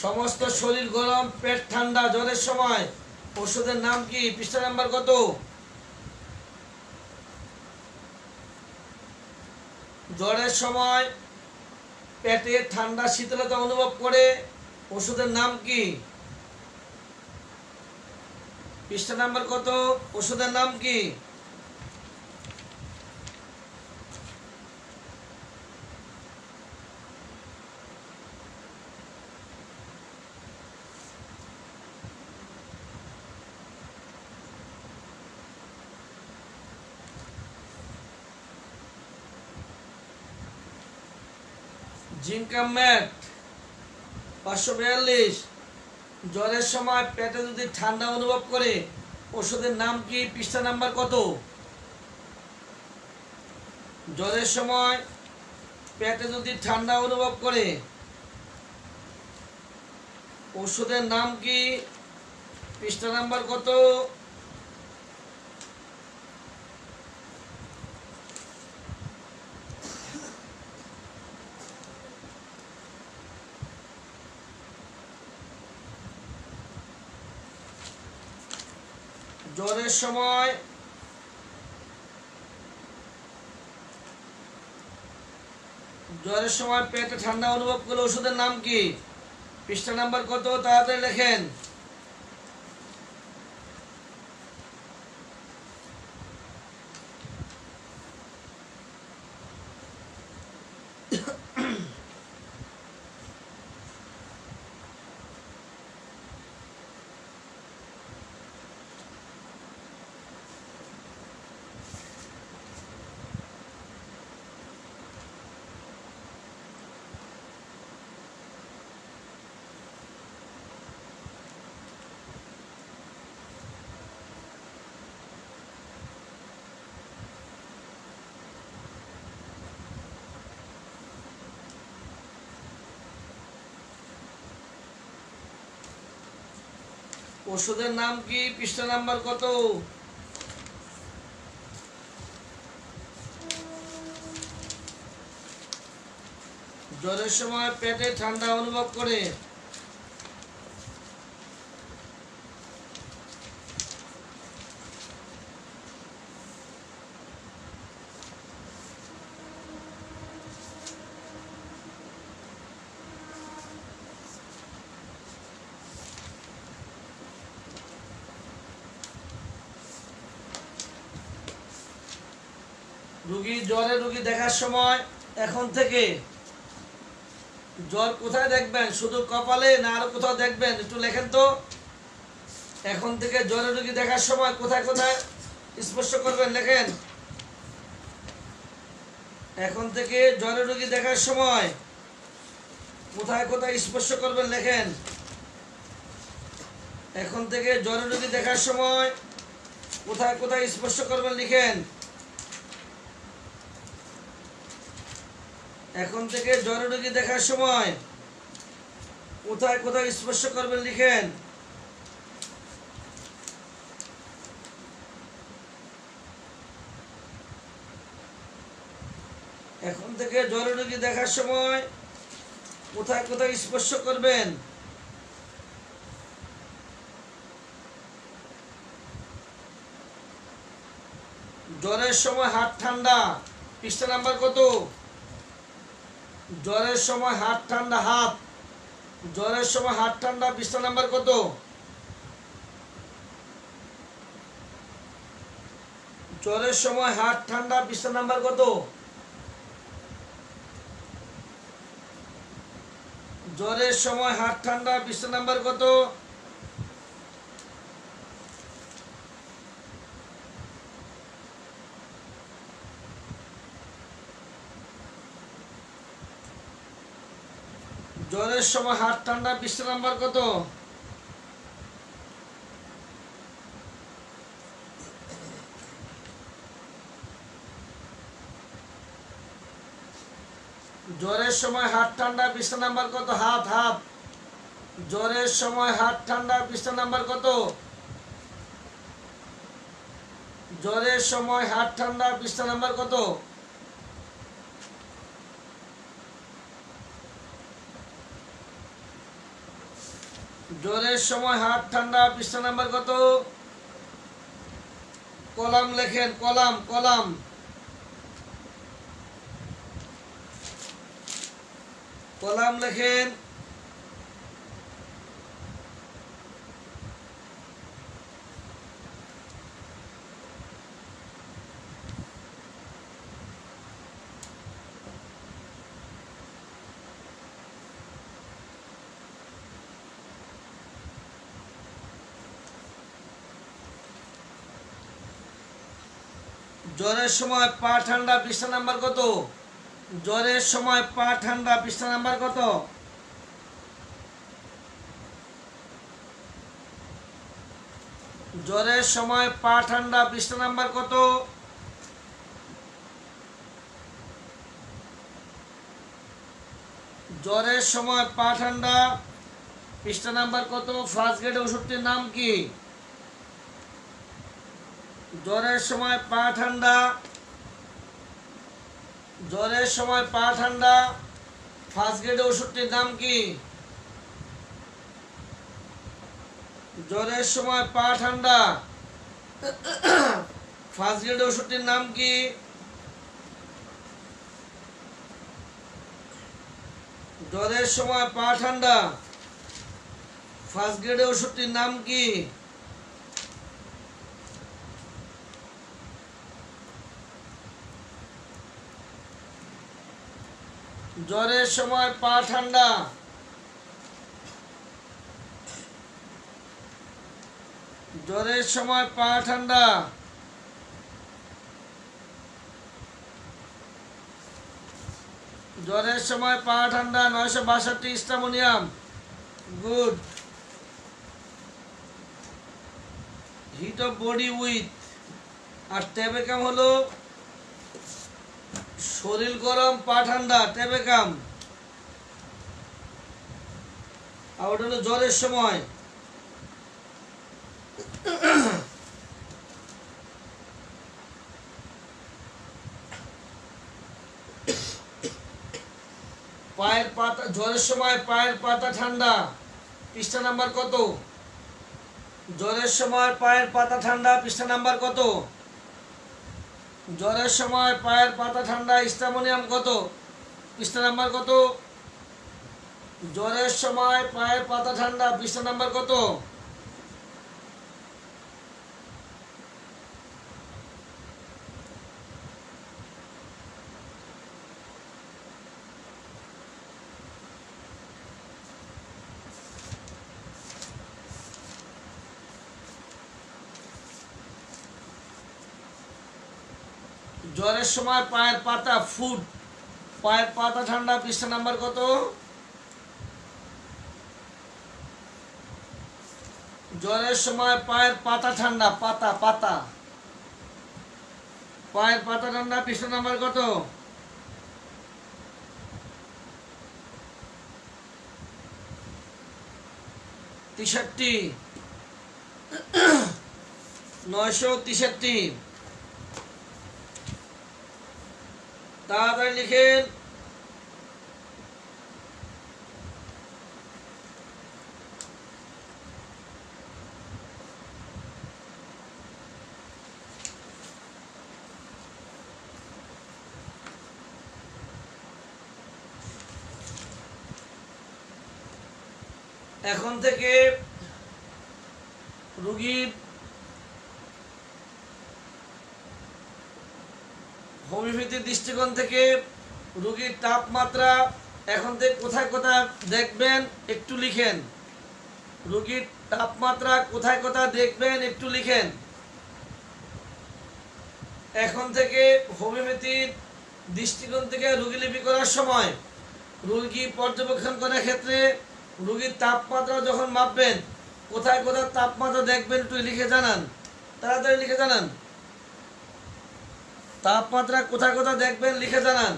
সমস্ত শরীর গরম, পেট ঠান্ডা জ্বরের সময়, ওষুধের নাম কি? পৃষ্ঠা নাম্বার কত? জ্বরের সময় পেটে ঠান্ডা শীতলতা অনুভব করে, ওষুধের নাম কি? পৃষ্ঠা নাম্বার কত? ওষুধের নাম কি? জিঙ্কামেট 542। জ্বরের সময় পেটে যদি ঠান্ডা অনুভব করে, ওষুধের নাম কি? পৃষ্ঠা নাম্বার কত? জ্বরের সময় পেটে যদি ঠান্ডা অনুভব করে, ওষুধের নাম কি? পৃষ্ঠা নাম্বার কত? জ্বরের সময় পেটে ঠান্ডা অনুভব করলে ওষুধের নাম কি? পৃষ্ঠা নাম্বার কত? তাড়াতাড়ি লেখেন। ওষুধের নাম কি? পৃষ্ঠা নাম্বার কত? জ্বরের সময় পেটে ঠান্ডা অনুভব করে। রুগী দেখার সময় এখন থেকে জ্বর কোথায় দেখবেন, শুধু কপালে না আরো কোথাও দেখবেন, একটু লেখেন তো। এখন থেকে জ্বরের রুগী দেখার সময় কোথায় কোথায় স্পর্শ করবেন, লেখেন। এখন থেকে জ্বরের রুগী দেখার সময় কোথায় কোথায় স্পর্শ করবেন, লেখেন। এখন থেকে জ্বরের রুগী দেখার সময় কোথায় কোথায় স্পর্শ করবেন, লিখেন। এখন থেকে জ্বরের রোগী দেখার সময় কোথায় কোথায় স্পর্শ করবেন, লিখেন। এখন থেকে জ্বরের রোগী দেখার সময় কোথায় কোথায় স্পর্শ করবেন। জ্বরের সময় হাত ঠান্ডা, পৃষ্ঠা নাম্বার কত? জ্বরের সময় হাত ঠান্ডা, হাত। জ্বরের সময় হাত ঠান্ডা, পৃষ্ঠা নাম্বার কত? জ্বরের সময় হাত ঠান্ডা, পৃষ্ঠা নাম্বার কত? জ্বরের সময় হাত ঠান্ডা, পৃষ্ঠা নাম্বার কত? জ্বরের সময় হাত ঠান্ডা, পৃষ্ঠা নাম্বার কত? জ্বরের সময় হাত ঠান্ডা, পৃষ্ঠা নাম্বার কত? হাত, হাত। জ্বরের সময় হাত ঠান্ডা, পৃষ্ঠা নাম্বার কত? জ্বরের সময় হাত ঠান্ডা, পৃষ্ঠা নাম্বার কত? জ্বরের সময় হাত ঠান্ডা, পৃষ্ঠা নাম্বার কত? কলাম লেখেন, কলাম, কলাম। কলাম লেখেন। জ্বরের সময় পা ঠান্ডা, পৃষ্ঠা নাম্বার কত? জ্বরের সময় পা ঠান্ডা, পৃষ্ঠা নাম্বার কত? জ্বরের সময় পা ঠান্ডা, পৃষ্ঠা নাম্বার কত? জ্বরের সময় পা ঠান্ডা, পৃষ্ঠা নাম্বার কত? ফার্স্ট গ্রেড ওষুধটির নাম কি? জ্বরের সময় পা ঠান্ডা, জ্বরের সময় পা ঠান্ডা, ফার্স্ট গ্রেড ওষুধটির নাম কি? জ্বরের সময় পা ঠান্ডা, ফার্স্ট গ্রেড ওষুধটির নাম কি? জ্বরের সময় পা ঠান্ডা, ফার্স্ট গ্রেড ওষুধটির নাম কি? জ্বরের সময় পা ঠান্ডা, জ্বরের সময় পা ঠান্ডা, জ্বরের সময় পা ঠান্ডা। 962 stramonium, good. Heat of body with, আর টেবেকাম হলো শরীর গরম পা ঠান্ডা, টেবেকাম। আর ওটা হলো জ্বরের সময়। পায়ের পাতা, জ্বরের সময় পায়ের পাতা ঠান্ডা, পৃষ্ঠা নাম্বার কত? জ্বরের সময় পায়ের পাতা ঠান্ডা, পৃষ্ঠা নাম্বার কত? জ্বরের সময় পায়ের পাতা ঠান্ডা, স্টামোনিয়াম কত, পৃষ্ঠা নাম্বার কত? জ্বরের সময় পায়ের পাতা ঠান্ডা, পৃষ্ঠা নাম্বার কত? জ্বরের সময় পায়ের পাতা ফুট, পায়ের পাতা ঠান্ডা, পৃষ্ঠা নাম্বার কত? জ্বরের সময় পায়ের পাতা ঠান্ডা, পাতা পাতা, পায়ের পাতা ঠান্ডা, পৃষ্ঠা নাম্বার কত? 63, 963। তাড়াতাড়ি লিখেন। এখন থেকে রোগীর হোমিওপ্যাথির দৃষ্টিকোণ থেকে রোগীর তাপমাত্রা এখন থেকে কোথায় কোথায় দেখবেন একটু লিখেন। রোগীর তাপমাত্রা কোথায় কোথায় দেখবেন একটু লিখেন। এখন থেকে হোমিওপ্যাথির দৃষ্টিকোণ থেকে রোগীলিপি করার সময় রোগী পর্যবেক্ষণ করার ক্ষেত্রে রোগীর তাপমাত্রা যখন মাপবেন কোথায় কোথায় তাপমাত্রা দেখবেন একটু লিখে জানান, তাড়াতাড়ি লিখে জানান। তাপমাত্রা কোথায় কোথায় দেখবেন লিখে জানান।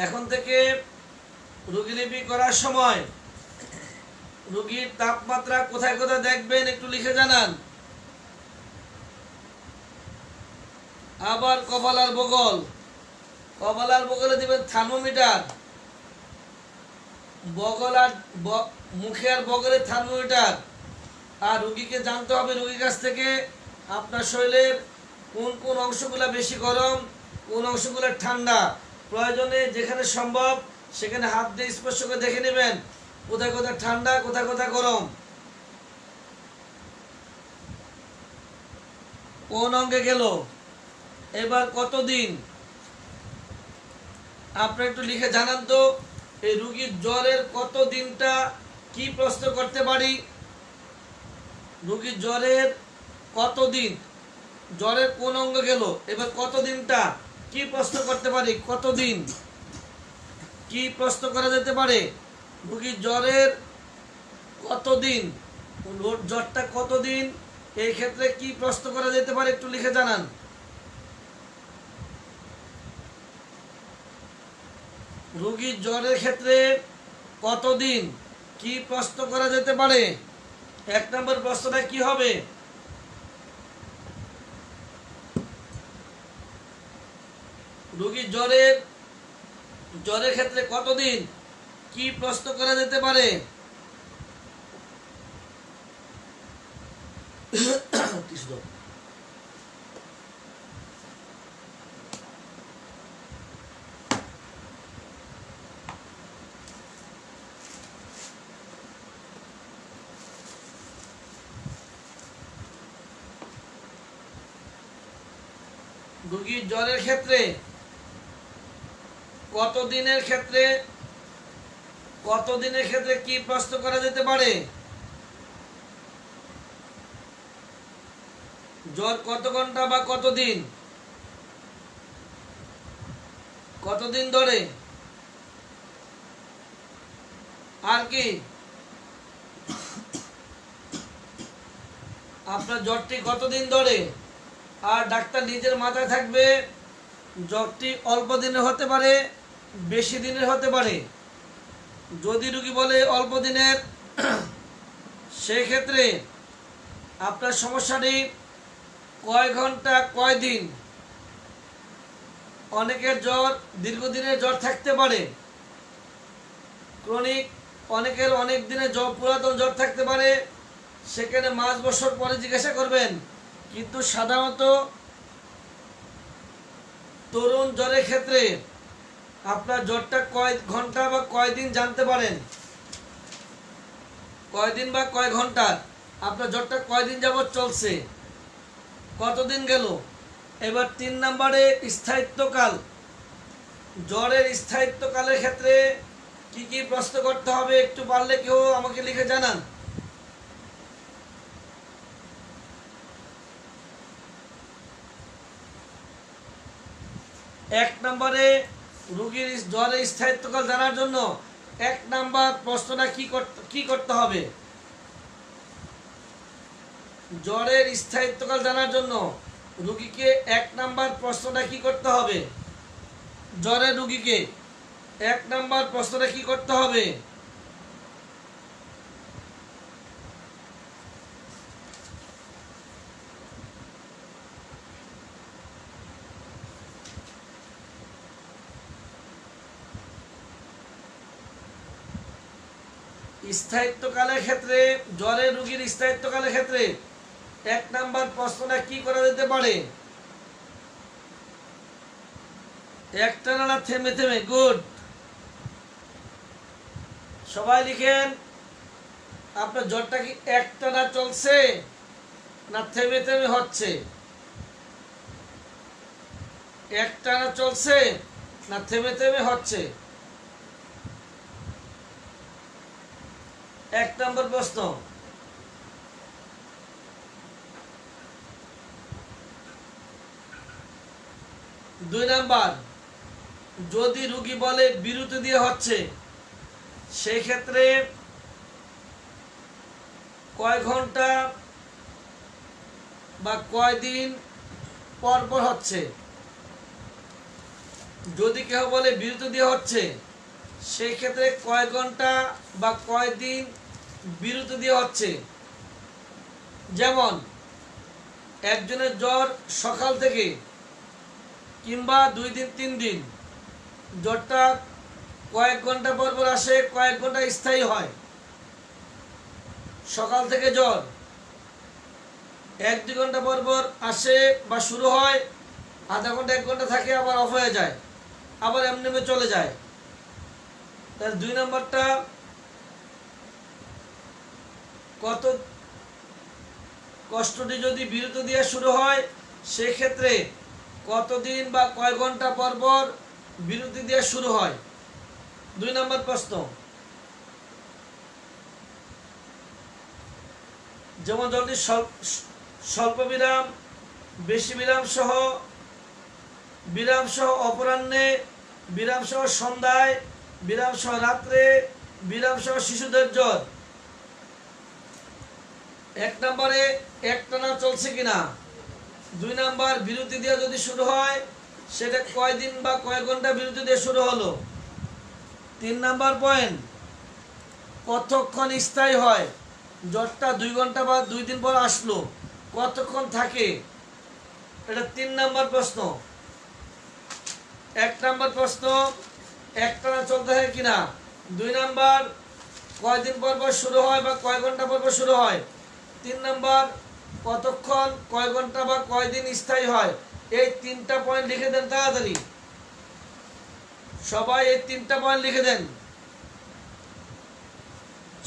এখন থেকে রোগীলিপি করার সময় রোগীর তাপমাত্রা কোথায় কোথায় দেখবেন একটু লিখে জানান। আবার কপাল আর বগল, কপাল আর বগলে দিবেন থার্মোমিটার, বগল আর মুখে আর বগলে থার্মোমিটার। আর রোগীকে জানতে হবে রোগীর কাছ থেকে আপনার শরীরের কোন কোন অংশগুলো বেশি গরম, কোন অংশগুলো ঠান্ডা। প্রয়োজনে যেখানে সম্ভব সেখানে হাত দিয়ে স্পর্শ করে দেখে নেবেন কোথায় কোথায় ঠান্ডা, কোথায় কোথায় গরম, কোন অঙ্গে গেল, এবার কতদিন। আপনি একটু লিখে জানান তো এই রোগীর জ্বরের কত দিনটা কি প্রশ্ন করতে পারি। রোগীর জ্বরের কতদিন, জ্বরের কোন অঙ্গ গেল, এবার কতদিনটা কি প্রশ্ন করতে পারি। কতদিন কি প্রশ্ন করা যেতে পারে। রোগীর জ্বরের কতদিন, জ্বরটা কতদিন, এই ক্ষেত্রে কি প্রশ্ন করা যেতে পারে একটু লিখে জানান। রোগীর জ্বরের ক্ষেত্রে কতদিন কি প্রশ্ন করা যেতে পারে। এক নম্বর প্রশ্নটা কি হবে। রোগীর জ্বরের ক্ষেত্রে কতদিন কি প্রশ্ন করা যেতে পারে। রোগীর জ্বরের ক্ষেত্রে কতদিনের ক্ষেত্রে কি প্রশ্ন করা যেতে পারে। জ্বর কত ঘন্টা বা কতদিন, কতদিন ধরে। আর কি আপনার জ্বরটি কতদিন ধরে। আর ডাক্তার নিজের মাথায় থাকবে জ্বরটি অল্প দিনের হতে পারে, বেশি দিনের হতে পারে। যদি রোগী বলে অল্প দিনের সেই ক্ষেত্রে আপনার সমস্যাটি কয় ঘন্টা কয় দিন, অনেকের জ্বর দীর্ঘদিনের জ্বর থাকতে পারে, ক্রনিক, অনেকের অনেক দিনের জ্বর, পুরাতন জ্বর থাকতে পারে, সেখানে মাস বছর পরে জিজ্ঞাসা করবেন। কিন্তু সাধারণত তরুণ জ্বরের ক্ষেত্রে আপনার জ্বরটা কয় ঘন্টা বা কয় দিন জানতে পারেন, কয় দিন বা কয় ঘন্টা, আপনার জ্বরটা কয় দিন যাবৎ চলছে, কতদিন গেল। এবার 3 নম্বরে স্থায়িত্বকাল। জ্বরের স্থায়িত্বকালের ক্ষেত্রে কি কি প্রশ্ন করতে হবে একটু পারলে কেউ আমাকে লিখে জানান। 1 নম্বরে রোগীর জ্বরের স্থায়িত্বকাল জানার জন্য 1 নম্বর প্রশ্নটা কি করতে হবে। জ্বরের স্থায়িত্বকাল জানার জন্য রোগীকে 1 নম্বর প্রশ্নটা কি করতে হবে। জ্বরের রোগীকে 1 নম্বর প্রশ্নটা কি করতে হবে। স্থায়িত্বকালের ক্ষেত্রে, জ্বরের রোগীর স্থায়িত্বকালের ক্ষেত্রে 1 নম্বর প্রশ্নটা কি করা যেতে পারে। একটানা না থেমে থেমে? গুড, সবাই লিখেন। আপনার জ্বরটা কি একটানা চলছে না থেমে থেমে হচ্ছে? একটানা চলছে না থেমে থেমে হচ্ছে? 1 নম্বর প্রশ্ন। 2 নম্বর, যদি রোগী বলে বিরতি দিয়ে হচ্ছে, সেই ক্ষেত্রে কয় ঘন্টা বা কয় দিন পর পর হচ্ছে। যদি কেউ বলে বিরতি দিয়ে হচ্ছে, সেই ক্ষেত্রে কয় ঘন্টা বা কয় দিন বিরতি দিয়ে হচ্ছে। যেমন একজনের জ্বর সকাল থেকে কিংবা 2 দিন 3 দিন, জ্বরটা কয়েক ঘন্টা পর পর আসে, কয়েক ঘন্টা স্থায়ী হয়। সকাল থেকে জ্বর 1-2 ঘন্টা পর পর আসে বা শুরু হয়, আধা ঘন্টা 1 ঘন্টা থাকে, আবার অফ হয়ে যায়, আবার এমনি চলে যায়। তাহলে 2 নম্বরটা কত কষ্টটি যদি বিরতি দিয়ে শুরু হয়, সেক্ষেত্রে কতদিন বা কয় ঘন্টা পর পর বিরতি দিয়ে শুরু হয়। 2 নম্বর প্রশ্ন। যেমন যদি স্বল্প বিরাম, বেশি বিরাম সহ অপরাহ্নে, বিরাম সহ সন্ধ্যায়, বিরাম সহ রাত্রে, বিরাম সহ শিশুদের জ্বর। 1 নম্বরে একটানা চলছে কিনা। 2 নম্বর, বিরতি দিয়ে যদি শুরু হয়, সেটা কয় দিন বা কয় ঘন্টা বিরতি দিয়ে শুরু হলো। 3 নম্বর পয়েন্ট, কতক্ষণ স্থায়ী হয়। জ্বরটা 2 ঘন্টা বা 2 দিন পর আসলো, কতক্ষণ থাকে, এটা 3 নম্বর প্রশ্ন। 1 নম্বর প্রশ্ন, একটানা চলতে হয় কিনা। 2 নম্বর, কয়দিন পর পর শুরু হয় বা কয় ঘন্টা পর পর শুরু হয়। 3 নম্বর, কতক্ষণ, কয় ঘন্টা বা কয় দিন স্থায়ী হয়। এই 3টা পয়েন্ট লিখে দেন তাড়াতাড়ি, সবাই এই 3টা পয়েন্ট লিখে দেন।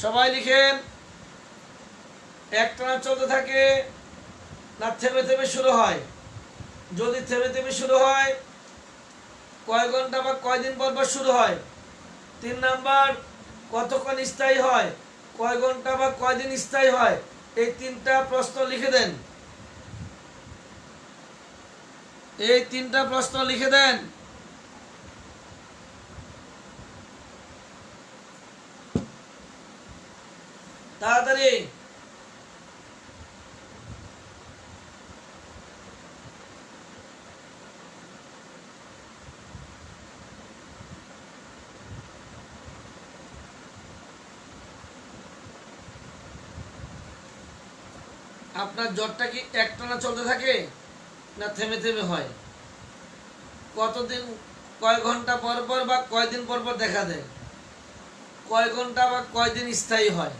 সবাই লিখেন। একটানা চলতে থাকে না থেমে থেমে শুরু হয়। যদি থেমে থেমে শুরু হয়, কয় ঘন্টা বা কয় দিন পর পর শুরু হয়। 3 নাম্বার, কতক্ষণ স্থায়ী হয়, কয় ঘন্টা বা কয় দিন স্থায়ী হয়। এই 3টা প্রশ্ন লিখে দেন। এই 3টা প্রশ্ন লিখে দেন তাড়াতাড়ি। আপনার জ্বরটা কি একটানা চলতে থাকে না থেমে থেমে হয়? কতদিন, কয় ঘন্টা পর পর বা কয়দিন পর পর দেখা দেয়? কয় ঘন্টা বা কয়দিন স্থায়ী হয়?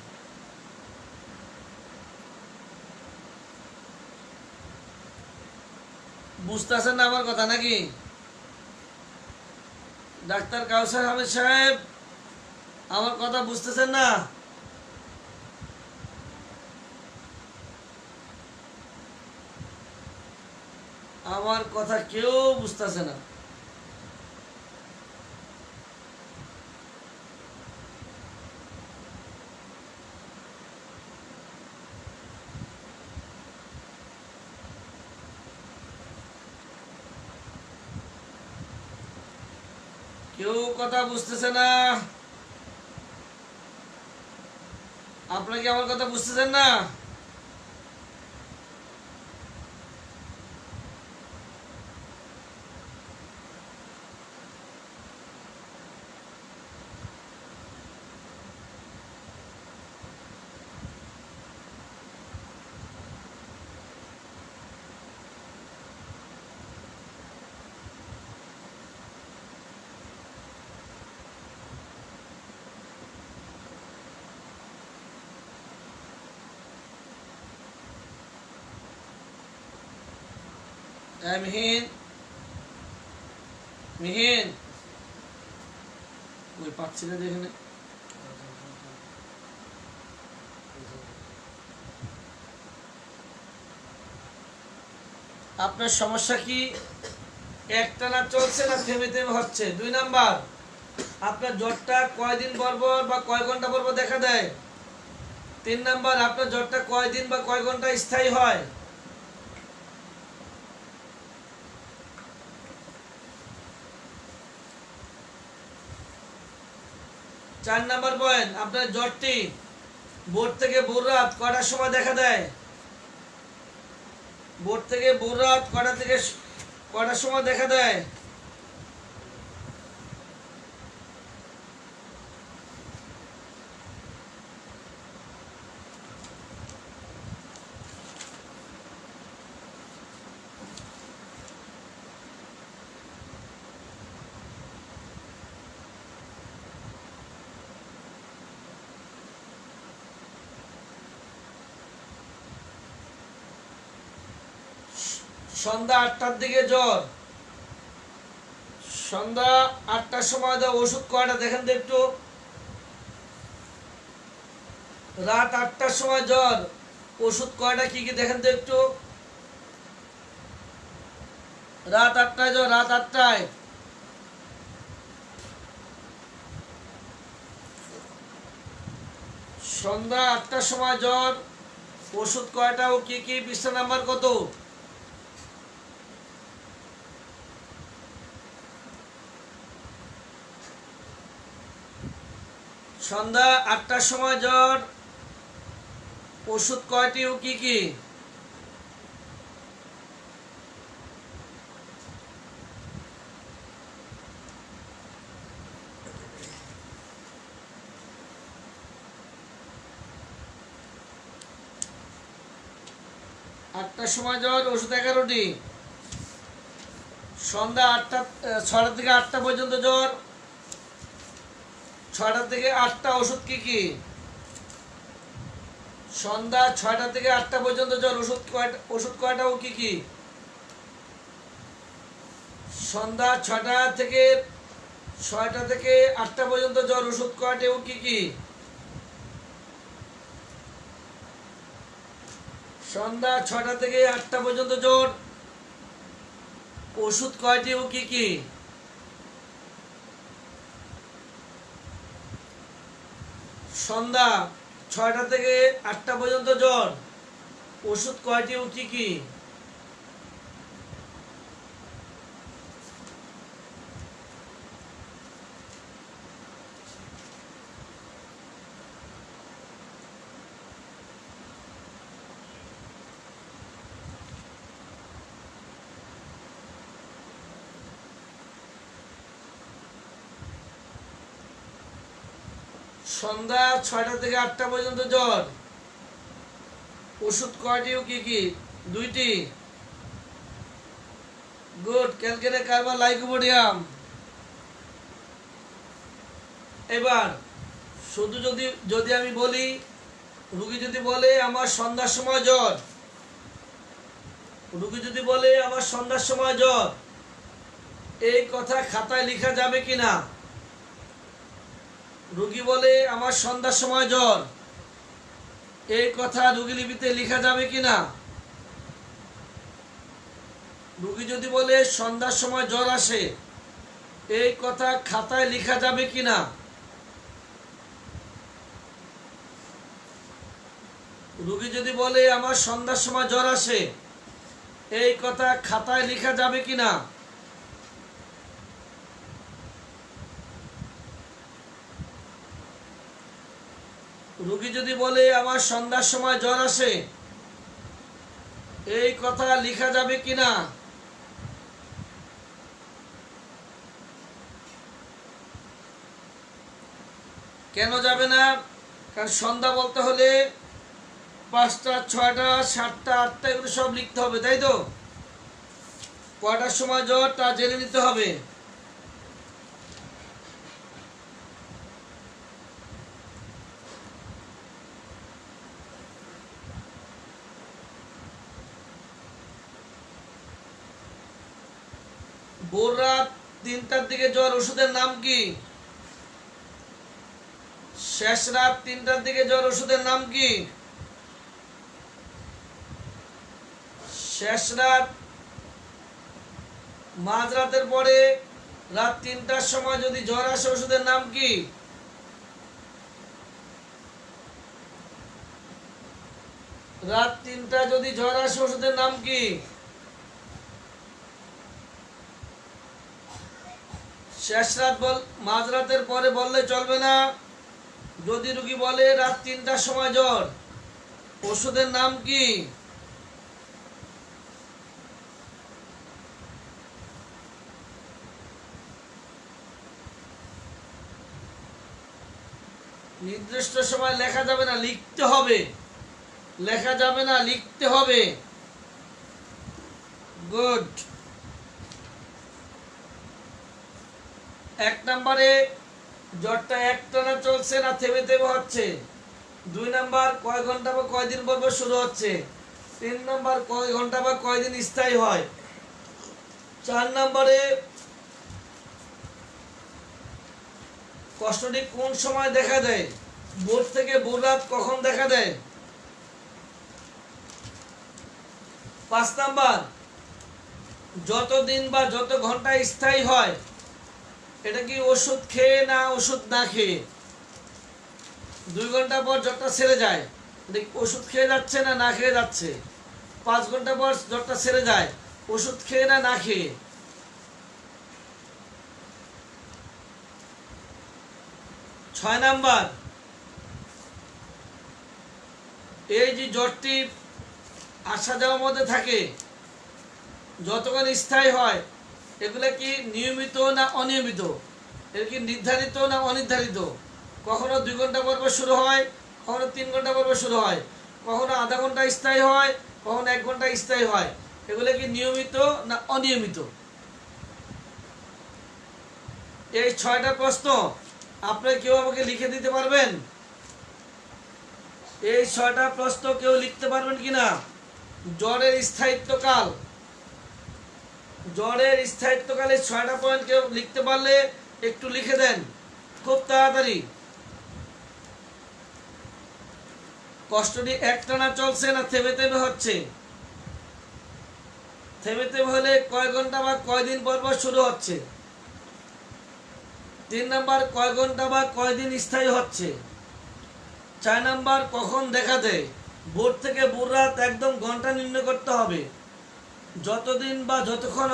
বুঝতেছেন না আমার কথা নাকি? ডাক্তার কাউসার আহমেদ সাহেব, আমার কথা বুঝতেছেন না? আমার কথা কেউ বুঝতেছে না। কেউ কথা বুঝতেছে না। আপনারা কি আমার কথা বুঝতেছেন না? মিহিন, মিহিন, ওই পাচ্ছি না যেখানে। আপনার সমস্যা কি একটানা চলছে না থেমে থেমে হচ্ছে? 2 নাম্বার, আপনার জ্বরটা কয়দিন পর পর বা কয় ঘন্টা পর পর দেখা দেয়? 3 নাম্বার, আপনার জ্বরটা কয়দিন বা কয় ঘন্টা স্থায়ী হয়? 4 নাম্বার পয়েন্ট, আপনার জ্বরটি ভোর থেকে ভোর রাত কয়টার সময় দেখা দেয়? ভোর থেকে ভোর রাত কয়টা থেকে কয়টার সময় দেখা দেয়? সন্ধ্যা 8টার দিকে জ্বর, সন্ধ্যা 8টার সময় দেওয়া ওষুধ কয়টা দেখেন তো একটু। রাত 8টার সময় জ্বর, ওষুধ কয়টা কি কি দেখেন তো একটু। রাত 8টায় জ্বর, রাত 8টায়। সন্ধ্যা 8টার সময় জ্বর, ওষুধ কয়টা ও কি কি, পৃষ্ঠা নাম্বার কত? সন্ধ্যা 8টার সময় জ্বর, ওষুধ কয়টি ও কি কি? আটটার সময় জ্বর, ওষুধ 11টি। সন্ধ্যা 6টা থেকে 8টা পর্যন্ত জ্বর, 6টা থেকে 8টা ওষুধ কি কি? সন্ধ্যা 6টা থেকে 8টা পর্যন্ত জ্বর, ওষুধ কয়টা ও কি কি? সন্ধ্যা 6টা থেকে 8টা পর্যন্ত জ্বর, ওষুধ কয়টা ও কি কি? সন্ধ্যা 6টা থেকে 8টা পর্যন্ত জ্বর, ওষুধ কয়টি ও কি কি? সন্ধ্যা 6টা থেকে 8টা পর্যন্ত জ্বর, ওষুধ কয়টি ও কি কি? সন্ধ্যা 6টা থেকে 8টা পর্যন্ত জ্বর, ওষুধ কয়টি ও কি কি? দুইটি। গুড। ক্যালকেটে কার্বা লাইকোপোডিয়াম। এবার শুধু যদি যদি আমি বলি, রুগী যদি বলে আমার সন্ধ্যার সময় জ্বর, রুগী যদি বলে আমার সন্ধ্যার সময় জ্বর, এই কথা খাতায় লেখা যাবে কিনা? রুগী বলে আমার সন্ধ্যার সময় জ্বর, এই কথা রুগীলিপিতে লেখা যাবে কিনা? রুগী যদি বলে সন্ধ্যার সময় জ্বর আসে, এই কথা খাতায় লেখা যাবে কিনা? রুগী যদি বলে আমার সন্ধ্যার সময় জ্বর আসে, এই কথা খাতায় লেখা যাবে কিনা? রুগী যদি বলে আমার সন্ধ্যার সময় জ্বর আসে, এই কথা লেখা যাবে কিনা? কেন যাবে না? কারণ সন্ধ্যা বলতে হলে 5টা, 6টা, 7টা, 8টা এগুলো সব লিখতে হবে, তাই তো? কয়টার সময় জ্বর তা জেনে নিতে হবে। ভোর রাত 3টার দিকে জ্বর, ওষুধের নাম কি? শেষ রাত 3টার দিকে জ্বর, ওষুধের নাম কি? শেষ রাত মাঝরাতের পরে রাত 3টার সময় যদি জ্বর আসে, ওষুধের নাম কি? রাত 3টা যদি জ্বর আসে, ওষুধের নাম কি? শেষ রাত মাঝরাতের পরে বললে চলবে না। যদি রুগী বলে রাত 3টার সময় জ্বর, ওষুধের নাম কি? নির্দিষ্ট সময় লেখা যাবে না, লিখতে হবে। লেখা যাবে না, লিখতে হবে। গুড। 1 নম্বরে জ্বরটা একটানা চলছে না থেমে থেমে হচ্ছে? 2 নম্বর কয় ঘন্টা বা কয়দিন পর শুরু হচ্ছে? 3 নম্বর কয় ঘন্টা বা কয়দিন স্থায়ী হয়? 4 নম্বরে কষ্টটি কোন সময় দেখা দেয়? ভোর থেকে ভোর রাত কখন দেখা দেয়? 5 নাম্বার যতদিন বা যত ঘন্টা স্থায়ী হয়, এটা কি ওষুধ খেয়ে না ওষুধ না খেয়ে? 2 ঘন্টা পর জ্বরটা ছেড়ে যায়, ওষুধ খেয়ে যাচ্ছে না না খেয়ে যাচ্ছে? 5 ঘন্টা পর জ্বরটা ছেড়ে যায়, ওষুধ খেয়ে না না খেয়ে? 6 নাম্বার এই যে জ্বরটি আসা যাওয়ার মধ্যে থাকে, যতক্ষণ স্থায়ী হয়, এগুলা কি নিয়মিত না অনিয়মিত? এর কি নির্ধারিত না অনির্ধারিত? কখনো 2 ঘন্টা পর শুরু হয়, কখনো 3 ঘন্টা পর শুরু হয়, কখনো আধা ঘন্টা স্থায়ী হয়, কখনো 1 ঘন্টা স্থায়ী হয়। এগুলো কি নিয়মিত না অনিয়মিত? এই 6টা প্রশ্ন আপনি কেউ আমাকে লিখে দিতে পারবেন? এই 6টা প্রশ্ন কেউ লিখতে পারবেন কিনা? জ্বরের স্থায়িত্বকাল, জ্বরের স্থায়িত্বকালে 6টা পয়েন্ট কেউ লিখতে পারলে একটু লিখে দেন খুব তাড়াতাড়ি। কষ্টটি একটানা চলছে না থেমে থেমে হচ্ছে? থেমে থেমে হলে কয় ঘন্টা বা কয়দিন পর পর শুরু হচ্ছে? 3 নাম্বার কয় ঘন্টা বা কয়দিন স্থায়ী হচ্ছে? 4 নাম্বার কখন দেখা দেয়? ভোর থেকে ভোর রাত একদম ঘন্টা নির্ণয় করতে হবে। যতদিন বা যতক্ষণ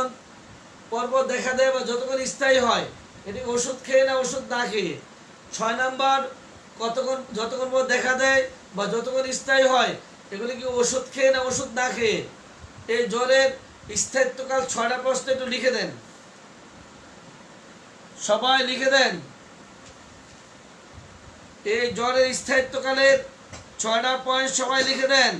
পর্ব দেখা দেয় বা যতক্ষণ স্থায়ী হয়, এটি ওষুধ খেয়ে না ওষুধ না খেয়ে? 6 নাম্বার যতক্ষণ পর দেখা দেয় বা যতক্ষণ স্থায়ী হয়, এগুলি কি ওষুধ খেয়ে না ওষুধ না খেয়ে? এই জ্বরের স্থায়িত্বকাল 6টা প্রশ্ন একটু লিখে দেন, সবাই লিখে দেন। এই জ্বরের স্থায়িত্বকালের 6টা পয়েন্ট সবাই লিখে দেন।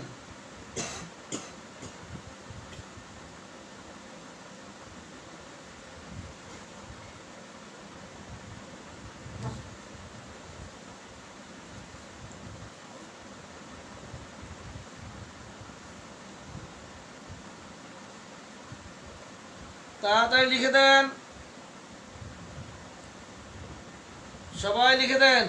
তাড়াতাড়ি লিখে দেন, সবাই লিখে দেন।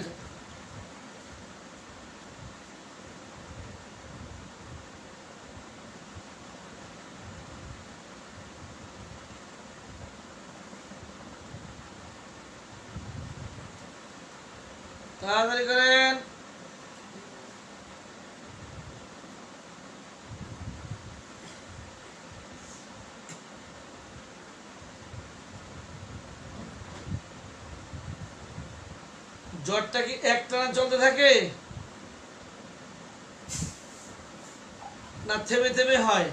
তাড়াতাড়ি করেন। জ্বরটা কি একটানা চলতে থাকে না থেমে থেমে হয়?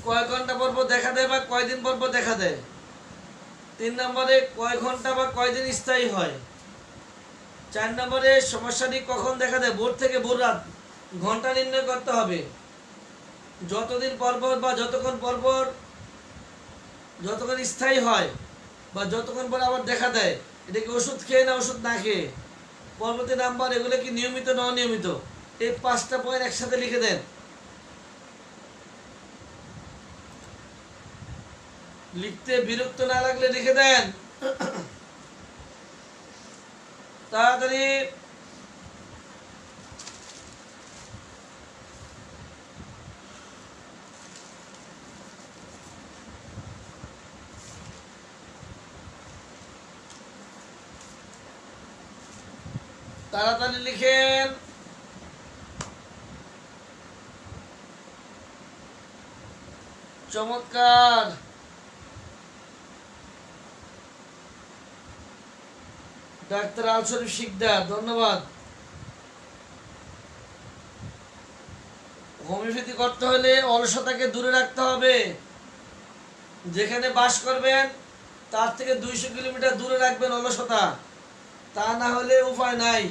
কয় ঘন্টা পর পর দেখা দেয় বা কয়দিন পর পর দেখা দেয়? 3 নম্বরে কয় ঘন্টা বা কয়দিন স্থায়ী হয়? 4 নম্বরে সমস্যাটি কখন দেখা দেয়? ভোর থেকে ভোর রাত, ঘন্টা নির্ণয় করতে হবে। যতদিন পরপর বা যতক্ষণ পরপর, যতক্ষণ স্থায়ী হয় বা যতক্ষণ পর আবার দেখা দেয়, এটা কি ওষুধ খেয়ে না ওষুধ না খেয়ে? পরবর্তী নাম্বার, এগুলো কি নিয়মিত না অনিয়মিত? এই 5টা পয়েন্ট একসাথে লিখে দেন। লিখতে বিরক্ত না লাগলে লিখে দেন তাড়াতাড়ি। তাড়াতাড়ি লিখেন। চমৎকার। ডাক্তার আল শরীফ শিকদার, ধন্যবাদ। হোমিওপ্যাথি করতে হলে অলসতাকে দূরে রাখতে হবে। যেখানে বাস করবেন তার থেকে 200 কিলোমিটার দূরে রাখবেন অলসতা, তা না হলে উপায় নাই।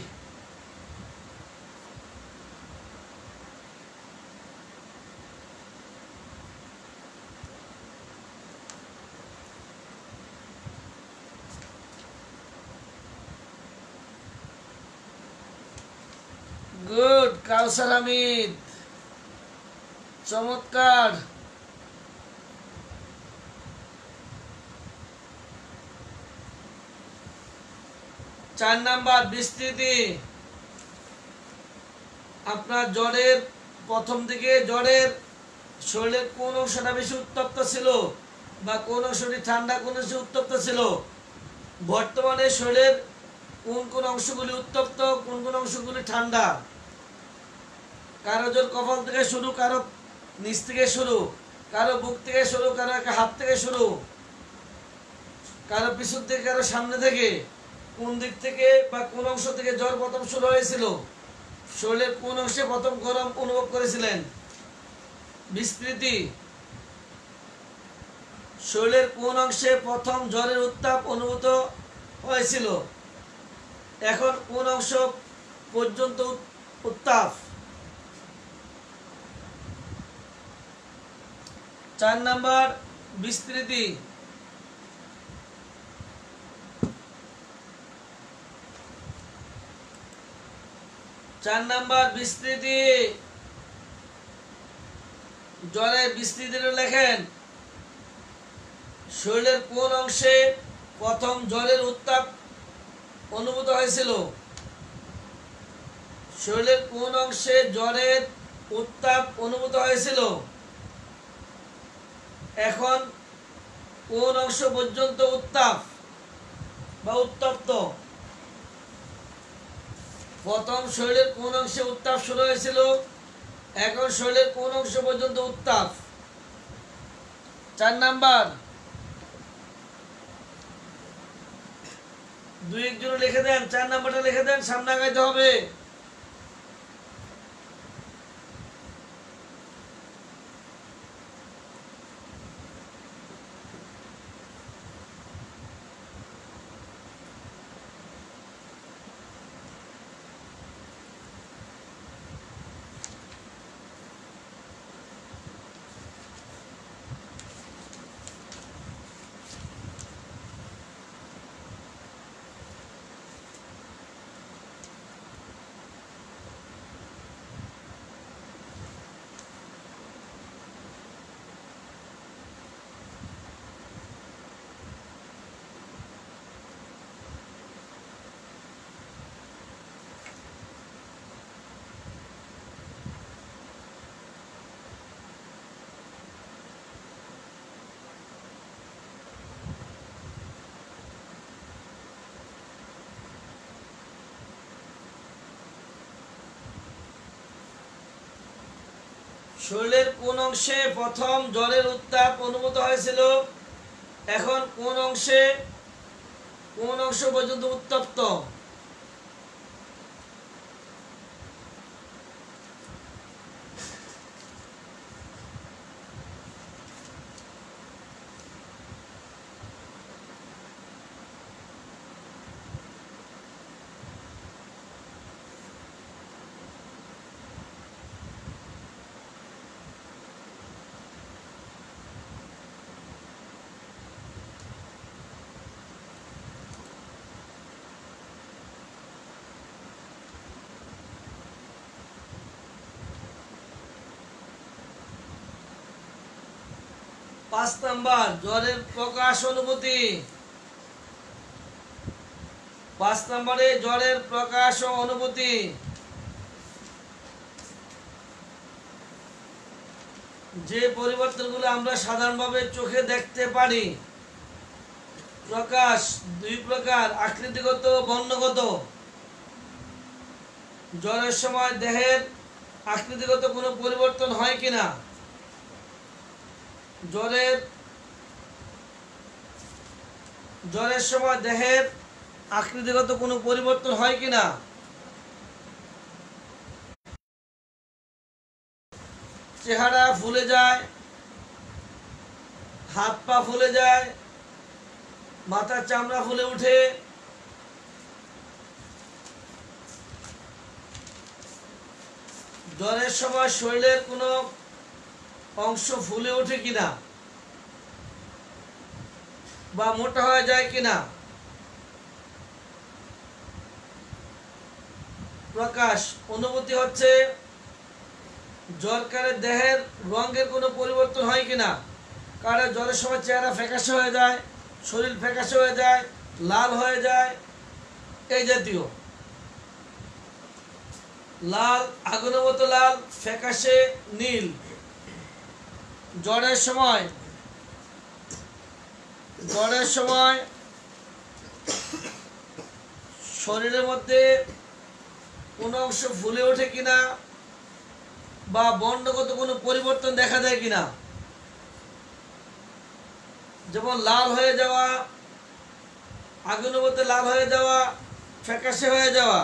গুড, কাউসার হামিদ, চমৎকার। 4 নাম্বার বিস্তৃতি। আপনার জ্বরের প্রথম দিকে জ্বরের শরীরের কোন অংশটা বেশি উত্তপ্ত ছিল বা কোন অংশটি ঠান্ডা, কোন অংশ উত্তপ্ত ছিল? বর্তমানে শরীরের কোন কোন অংশগুলি উত্তপ্ত, কোন কোন অংশগুলি ঠান্ডা? কারো জ্বর কপাল থেকে শুরু, কারো নিচ থেকে শুরু, কারো বুক থেকে শুরু, কারো হাত থেকে শুরু, কারো পিছন থেকে, কারো সামনে থেকে। কোন দিক থেকে বা কোন অংশ থেকে জ্বর প্রথম শুরু হয়েছিল? শরীরের কোন অংশে প্রথম গরম অনুভব করেছিলেন? বিস্তৃতি। শরীরের কোন অংশে প্রথম জ্বরের উত্তাপ অনুভূত হয়েছিল? এখন কোন অংশ পর্যন্ত উত্তাপ? 4 নাম্বার বিস্তৃতি। 4 নাম্বার বিস্তৃতি। জ্বরের বিস্তৃতিটা লেখেন। শরীরের কোন অংশে প্রথম জ্বরের উত্তাপ অনুভূত হয়েছিল? শরীরের কোন অংশে জ্বরের উত্তাপ অনুভূত হয়েছিল? এখন কোন অংশ পর্যন্ত উত্তাপ বা উত্তপ্ত? প্রথম শরীরের কোন অংশে উত্তাপ শুরু হয়েছিল, এখন শরীরের কোন অংশ পর্যন্ত উত্তাপ? 4 নাম্বার। 2-1 জন লিখে দেন, 4 নাম্বারটা লিখে দেন, সামনে আগাইতে হবে। শরীরের কোন অংশে প্রথম জ্বরের উত্তাপ অনুভূত হয়েছিল? এখন কোন অংশ পর্যন্ত উত্তপ্ত? পাঁচ নাম্বার জ্বরের প্রকাশ অনুভূতি। 5 নম্বরে জ্বরের প্রকাশ ও অনুভূতি। যে পরিবর্তনগুলো আমরা সাধারণভাবে চোখে দেখতে পারি। প্রকাশ 2 প্রকার, আকৃতিগত ও বর্ণগত। জ্বরের সময় দেহের আকৃতিগত কোনো পরিবর্তন হয় কিনা? জ্বরের সময় দেহের আকৃতিগত কোনো পরিবর্তন হয় কিনা? চেহারা ফুলে যায়, হাত পা ফুলে যায়, মাথার চামড়া ফুলে ওঠে, জ্বরের সময় শরীরের কোনো অংশ ফুলে ওঠে কিনা বা মোটা হয়ে যায় কিনা? প্রকাশ অনুভূতি হচ্ছে জ্বরকারে দেহের রঙের কোনো পরিবর্তন হয় কিনা। কারণ জ্বরের সময় চেহারা ফ্যাকাশে হয়ে যায়, শরীর ফ্যাকাশে হয়ে যায়, লাল হয়ে যায়, এই জাতীয়। লাল, আগুনের মতো লাল, ফ্যাকাশে নীল। জ্বরের সময় শরীরের মধ্যে কোনো অংশ ফুলে ওঠে কিনা বা বর্ণগত কোনো পরিবর্তন দেখা দেয় কিনা। যেমন লাল হয়ে যাওয়া, আগুনের মধ্যে লাল হয়ে যাওয়া, ফ্যাকাশে হয়ে যাওয়া।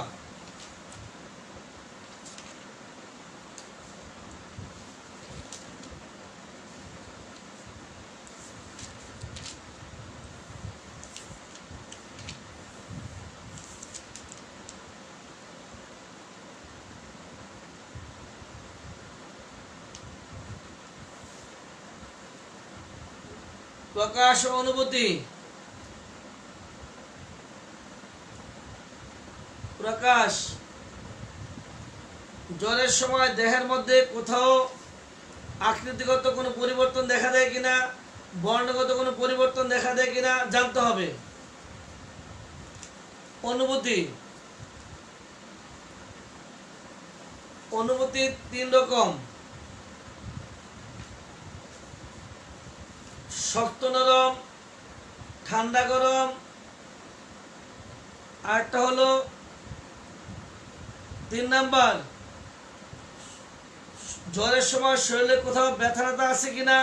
প্রকাশ ও অনুভূতি। প্রকাশ জ্বরের সময় দেহের মধ্যে কোথাও আকৃতিগত কোনো পরিবর্তন দেখা দেয় কিনা, বর্ণগত কোনো পরিবর্তন দেখা দেয় কিনা জানতে হবে। অনুভূতি 3 রকম। শক্ত নরম, ঠান্ডা গরম, আরেকটা হলো 3 নাম্বার জ্বরের সময় শরীরে কোথাও ব্যথা আছে কিনা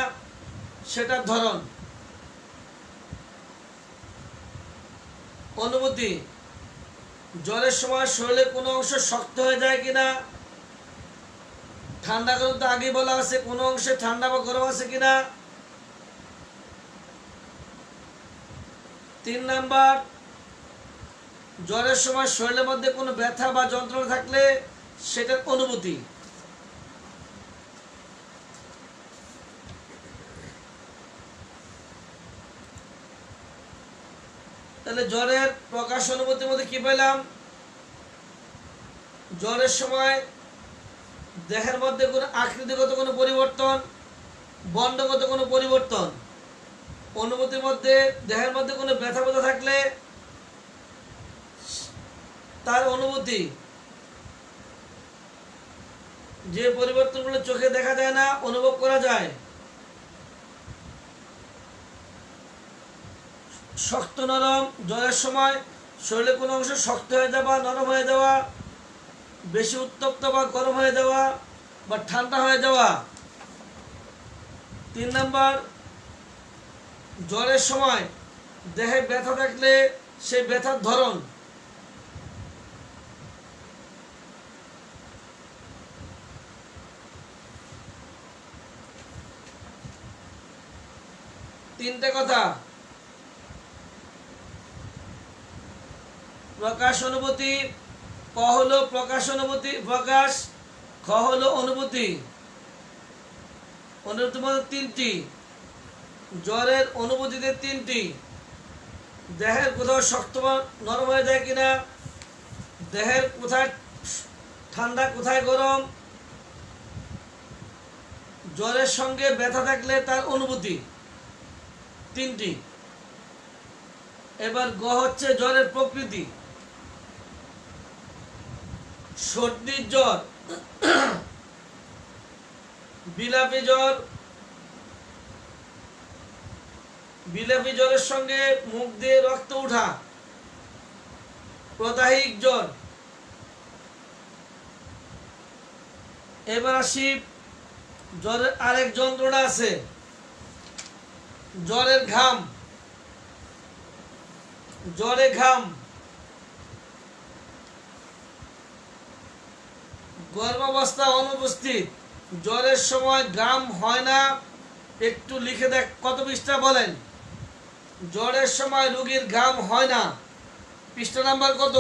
সেটার ধরন। অনুভূতি জ্বরের সময় শরীরে কোনো অংশ শক্ত হয়ে যায় কিনা, ঠান্ডা গরম তো আগেই বলা আছে, কোনো অংশে ঠান্ডা বা গরম আছে কিনা। 3 নাম্বার জ্বরের সময় শরীরের মধ্যে কোনো ব্যথা বা যন্ত্রণা থাকলে সেটার অনুভূতি। তাহলে জ্বরের প্রকাশ অনুভূতির মধ্যে কি পেলাম? জ্বরের সময় দেহের মধ্যে কোনো আকৃতিগত কোনো পরিবর্তন, বর্ণগত কোনো পরিবর্তন। অনুভূতির মধ্যে দেহের মধ্যে কোনো ব্যথা ব্যথা থাকলে তার অনুভূতি। যে পরিবর্তনগুলো চোখে দেখা যায় না, অনুভব করা যায়। শক্ত নরম জ্বরের সময় শরীরে কোনো অংশ শক্ত হয়ে যাওয়া, নরম হয়ে যাওয়া, বেশি উত্তপ্ত বা গরম হয়ে যাওয়া বা ঠান্ডা হয়ে যাওয়া, 3 নাম্বার, জ্বরের সময় দেহে ব্যথা থাকলে সেই ব্যথার ধরন। 3টে কথা। প্রকাশ অনুভূতি, ক হলো প্রকাশ অনুভূতি, প্রকাশ, খ হলো অনুভূতি। অনুভূতি মধ্যে 3টি, জ্বরের অনুভূতিতে 3টি। দেহের কোথাও শক্ত নরম হয়ে যায় কিনা, দেহের কোথায় ঠান্ডা কোথায় গরম, জ্বরের সঙ্গে ব্যথা থাকলে তার অনুভূতি 3টি। এবার গ হচ্ছে জ্বরের প্রকৃতি। সর্দির জ্বর, বিলাপী জ্বর, বিলাপী জ্বরের সঙ্গে মুখ দিয়ে রক্ত ওঠা, প্রদাহিক জ্বর। এবার আসি জ্বরের আরেক যন্ত্রণা আছে, জ্বরের ঘাম। জ্বরে ঘাম, গর্ভাবস্থা অনুপস্থিত, জ্বরের সময় ঘাম হয় না। একটু লিখে দেখ কত পৃষ্ঠা বলেন। জ্বরের সময় রোগীর ঘাম হয় না, পৃষ্ঠা নাম্বার কত?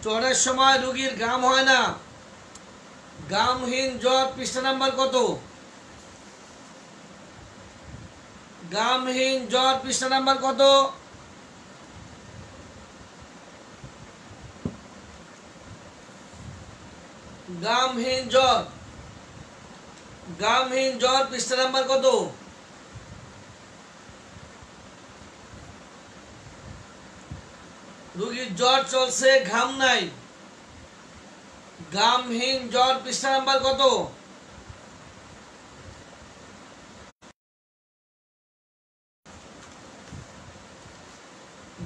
জ্বরের সময় রোগীর ঘাম হয় না, ঘামহীন জ্বর, পৃষ্ঠা নাম্বার কত? ঘামহীন জ্বর, পৃষ্ঠা নাম্বার কত? ঘামহীন জ্বর, ঘামহীন জ্বর, পৃষ্ঠা নাম্বার কত? রোগীর জ্বর চলছে, ঘাম নাই, ঘামহীন জ্বর, পৃষ্ঠা নাম্বার কত?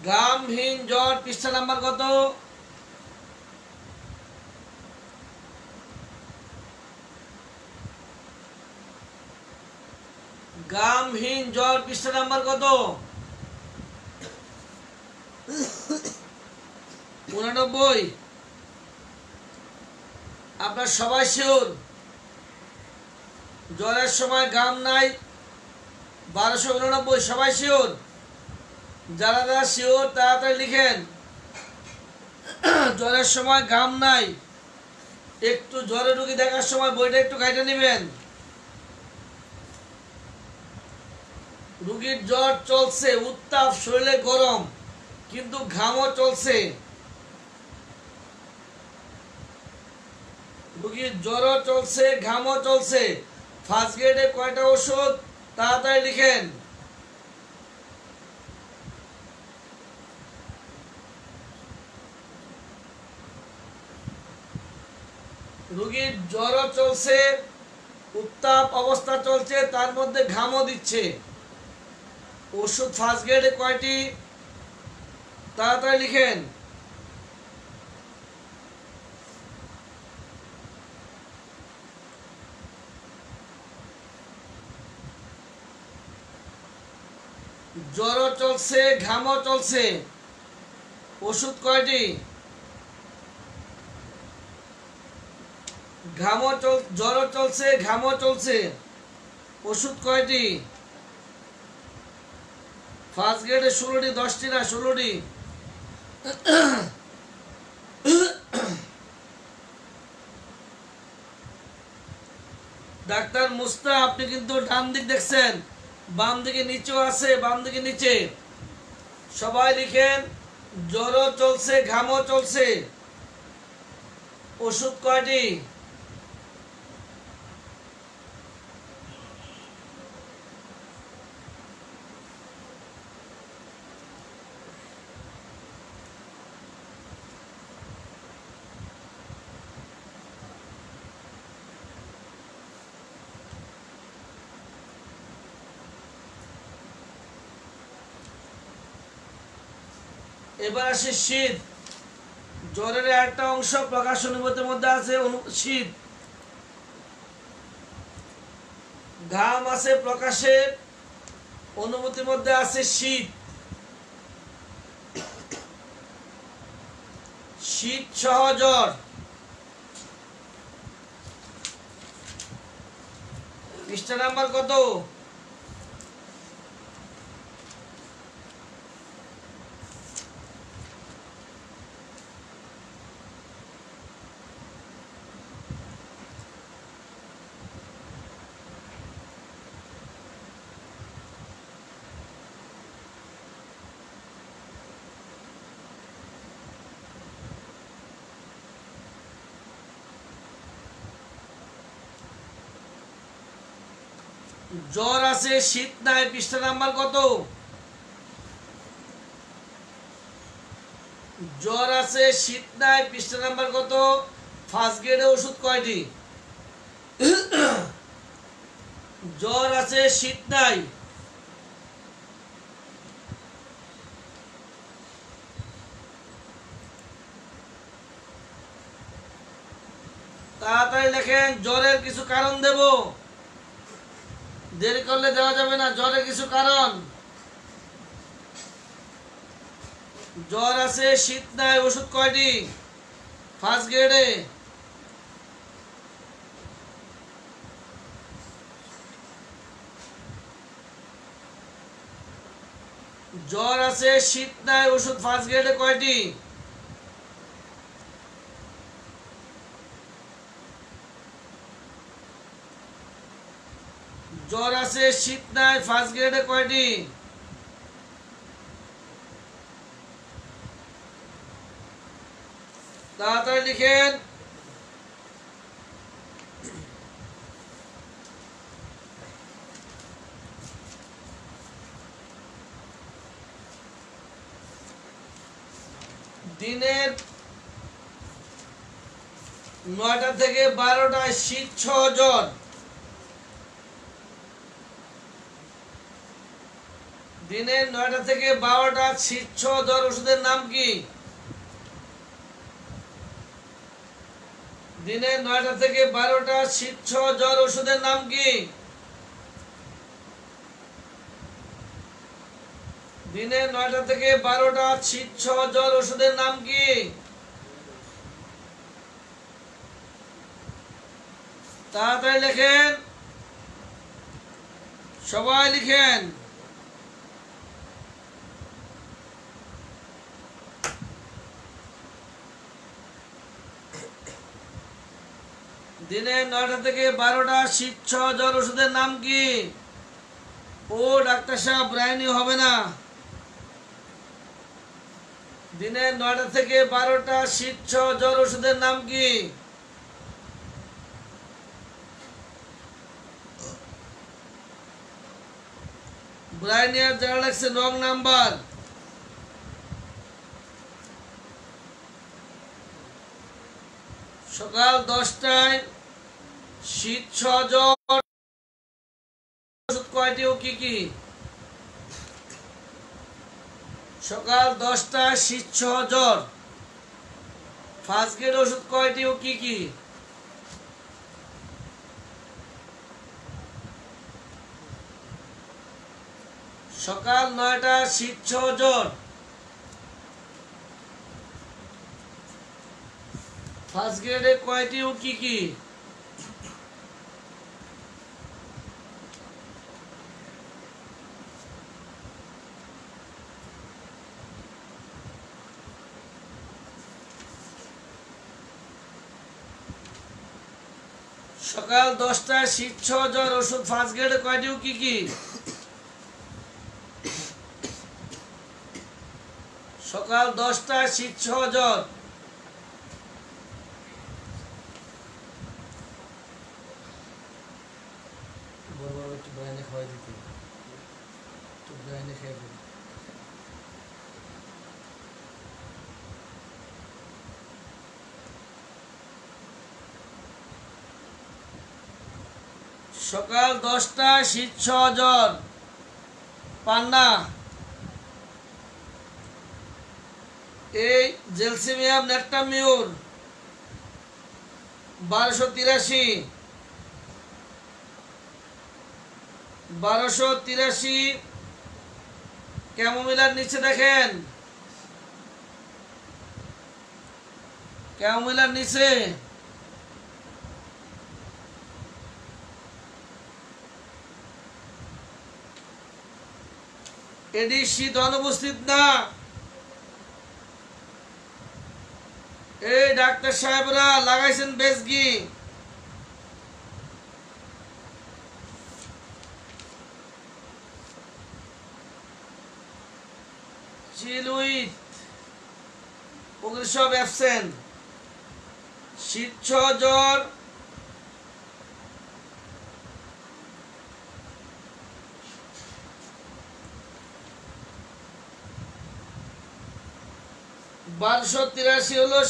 ঘামহীন জ্বর, পৃষ্ঠা নাম্বার কত? ঘামহীন জ্বর, পৃষ্ঠা নাম্বার কত? 89। আপনার সবাই শিওর? জ্বরের সময় ঘাম নাই, 1289। সবাই শিওর? যারা যারা শিওর তাড়াতাড়ি লিখেন। জ্বরের সময় ঘাম নাই, একটু জ্বরের রোগী দেখার সময় বইটা একটু কাইটে নেবেন। রোগীর জ্বর চলছে, উত্তাপ, শরীরে গরম, কিন্তু ঘামও চলছে। রোগীর জ্বরও চলছে, ঘামও চলছে। ফার্স্ট গ্রেডে কয়টা ওষুধ? তাড়াতাড়ি লিখেন। রোগীর জ্বরও চলছে, উত্তাপ অবস্থা চলছে, তার মধ্যে ঘামও দিচ্ছে। ওষুধ ফার্স্ট গ্রেডে কয়টি? তাড়াতাড়ি লিখেন। জ্বরও চলছে, ঘামও চলছে, ওষুধ কয়টি? জ্বরও চলছে, ঘামও চলছে, ওষুধ কয়টি? ফার্স্ট গ্রেডে 16টি, 10টি না 16টি। ডাক্তার মুস্তা, আপনি কিন্তু ডান দিক দেখছেন, বাম দিকে নিচেও আছে, বাম দিকে নিচে। সবাই লিখেন। জ্বরও চলছে, ঘামও চলছে, ওষুধ কয়টি? এবার আসে শীত। জ্বরের একটা অংশ প্রকাশ অনুভূতির মধ্যে আছে শীত, ঘাম আছে প্রকাশের অনুভূতির মধ্যে আছে শীত, শীত সহ জ্বর। পৃষ্ঠা নাম্বার কত? জ্বর আছে শীত নাই, পৃষ্ঠা নাম্বার কত? জ্বর আছে শীত নাই, পৃষ্ঠা নাম্বার কত? ফার্স্ট গ্রেডে ওষুধ কয়টি? জ্বর আছে শীত নাই, তাড়াতাড়ি লেখেন। জ্বরের কিছু কারণ দেব, দেরি করলে দেওয়া যাবে না। জ্বরের কিছু কারণ। জ্বর আছে শীত নাই, ওষুধ কয়টি ফার্স্ট গ্রেডে? জ্বর আছে শীত নাই, ওষুধ ফার্স্ট গ্রেডে কয়টি? জ্বর আছে শীত নাই, ফার্স্ট গ্রেডে কয়টি? তাড়াতাড়ি লিখেন। দিনের 9টা থেকে 12টায় শীত সহ জ্বর। দিনের 9টা থেকে 12টা শীত সহ জ্বর ওষুধের নাম কি? দিনের 9টা থেকে 12টা শীত সহ জ্বর ওষুধের নাম কি? দিনের 9টা থেকে 12টা শীত সহ জ্বর ওষুধের নাম কি? তাড়াতাড়ি লেখেন, সবাই লিখেন। দিনের 9টা থেকে 12টা শীত সহ জ্বর ওষুধের নাম কি? ও ডাক্তার সাহেব, ব্রাইনি হবে না। দিনের 9টা থেকে 12টা শীত সহ জ্বর ওষুধের নাম কি? ব্রাইনিয়ার যারা লাগছে রং নাম্বার। সকাল 10টায় শীত সহ জ্বর ওষুধ কয়টি ও কি কি? সকাল 10টায় শীত সহ জ্বর ফার্স্ট গ্রেড ওষুধ কয়টি ও কি কি? সকাল 9টা শীত সহ জ্বর ফার্স্ট গ্রেডে কয়টি ও কি কি? সকাল 10টায় শীত সহ জ্বর ওষুধ ফার্স্ট গ্রেডে কয়টি ও কি কি? সকাল 10টায় শীত সহ জ্বর একটু ব্রাইনে খাওয়াই দিতে, একটু ব্রাইনে খেয়ে দিতে। সকাল 10টায় শীত সহ জ্বর পান্না। এই জেলসিমিয়াম ন্যাট্টামিউর 1283, 1283 ক্যামোমিলার নিচে দেখেন, ক্যামোমিলার নিচে এডি শীত অনুপস্থিত না। এই ডাক্তার সাহেবরা লাগাইছেন বেসগি। চিলুইট ওগুলো সব অ্যাবসেন্ট। শীত জ্বর, বারোশো 83 হলো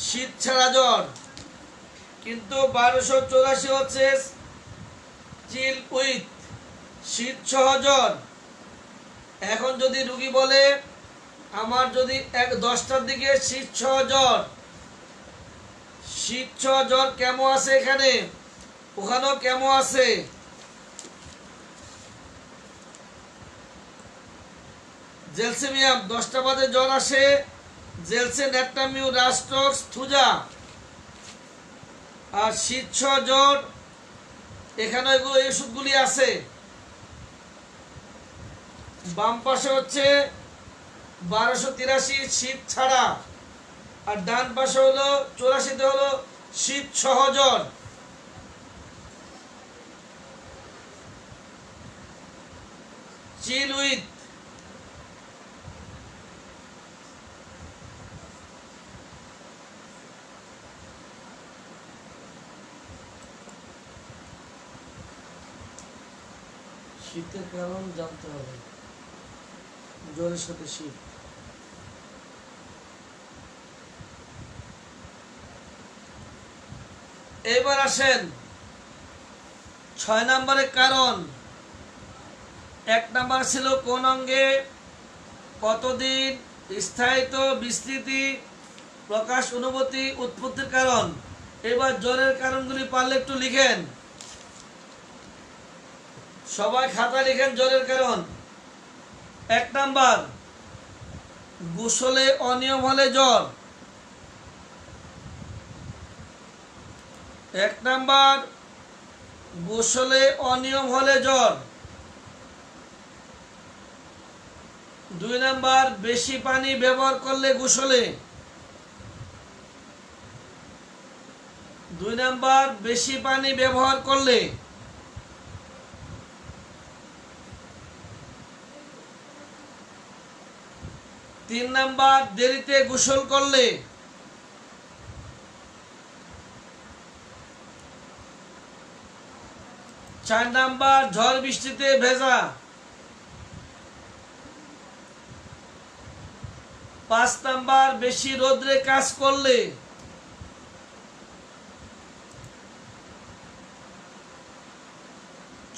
শীত ছাড়া জ্বর, কিন্তু 1284 হচ্ছে চিল উইথ শীত সহ জ্বর। এখন যদি রুগী বলে আমার যদি 10টার দিকে শীত সহ জ্বর, শীত সহ জ্বর কেমন আছে, এখানে ওখানেও কেমন আছে, জেলসিমিয়াম 10টা বাজে জ্বর আসে, জেলসে ন্যাট্টামিউ রাস্টক্স থুজা, আর শীত সহ জ্বর এখানে এগুলো এই ওষুধগুলি আছে। বাম পাশে হচ্ছে 1283 শীত ছাড়া, আর ডান পাশে হলো 84 হলো শীত সহ জ্বর। চিল উইথ শীতের কারণ জানতে হবে, জ্বরের সাথে শীত। এবার আসেন 6 নম্বরের কারণ। 1 নাম্বার ছিল কোন অঙ্গে কতদিন স্থায়িত্ব, বিস্তৃতি, প্রকাশ, অনুভূতি, উৎপত্তির কারণ। এবার জ্বরের কারণগুলি পারলে একটু লিখেন, সবাই খাতা লিখেন জ্বরের কারণ। 1 নাম্বার গোসলে অনিয়ম হলে জ্বর। 1 নাম্বার গোসলে অনিয়ম হলে জ্বর। 2 নাম্বার বেশি পানি ব্যবহার করলে গোসলে। 2 নাম্বার বেশি পানি ব্যবহার করলে। 3 নাম্বার দেরিতে গোসল করলে। 4 নাম্বার ঝড় বৃষ্টিতে ভেজা। 5 নাম্বার বেশি রোদ্রে কাজ করলে।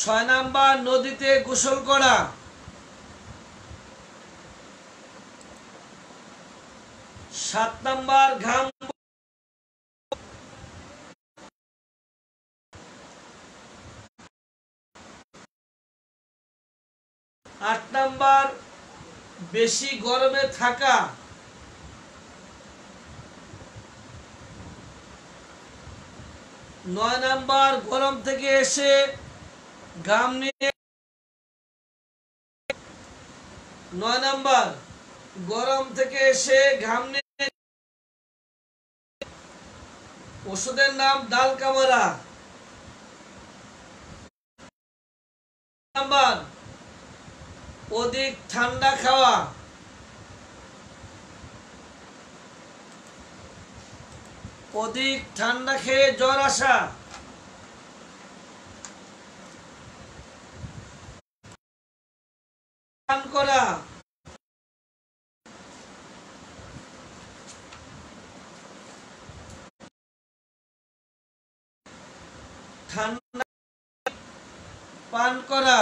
6 নাম্বার নদীতে গোসল করা। 7 নাম্বার ঘাম। 8 নাম্বার বেশি গরমে থাকা। 9 নাম্বার গরম থেকে এসে ঘাম নিয়ে। 9 নাম্বার গরম থেকে এসে ঘাম নিয়ে। ওষুধের নাম ডাল কামারা। নাম্বার অধিক ঠান্ডা খাওয়া। অধিক ঠান্ডা খেয়ে জ্বর আসা। পান করা। ঠান্ডা পান করা।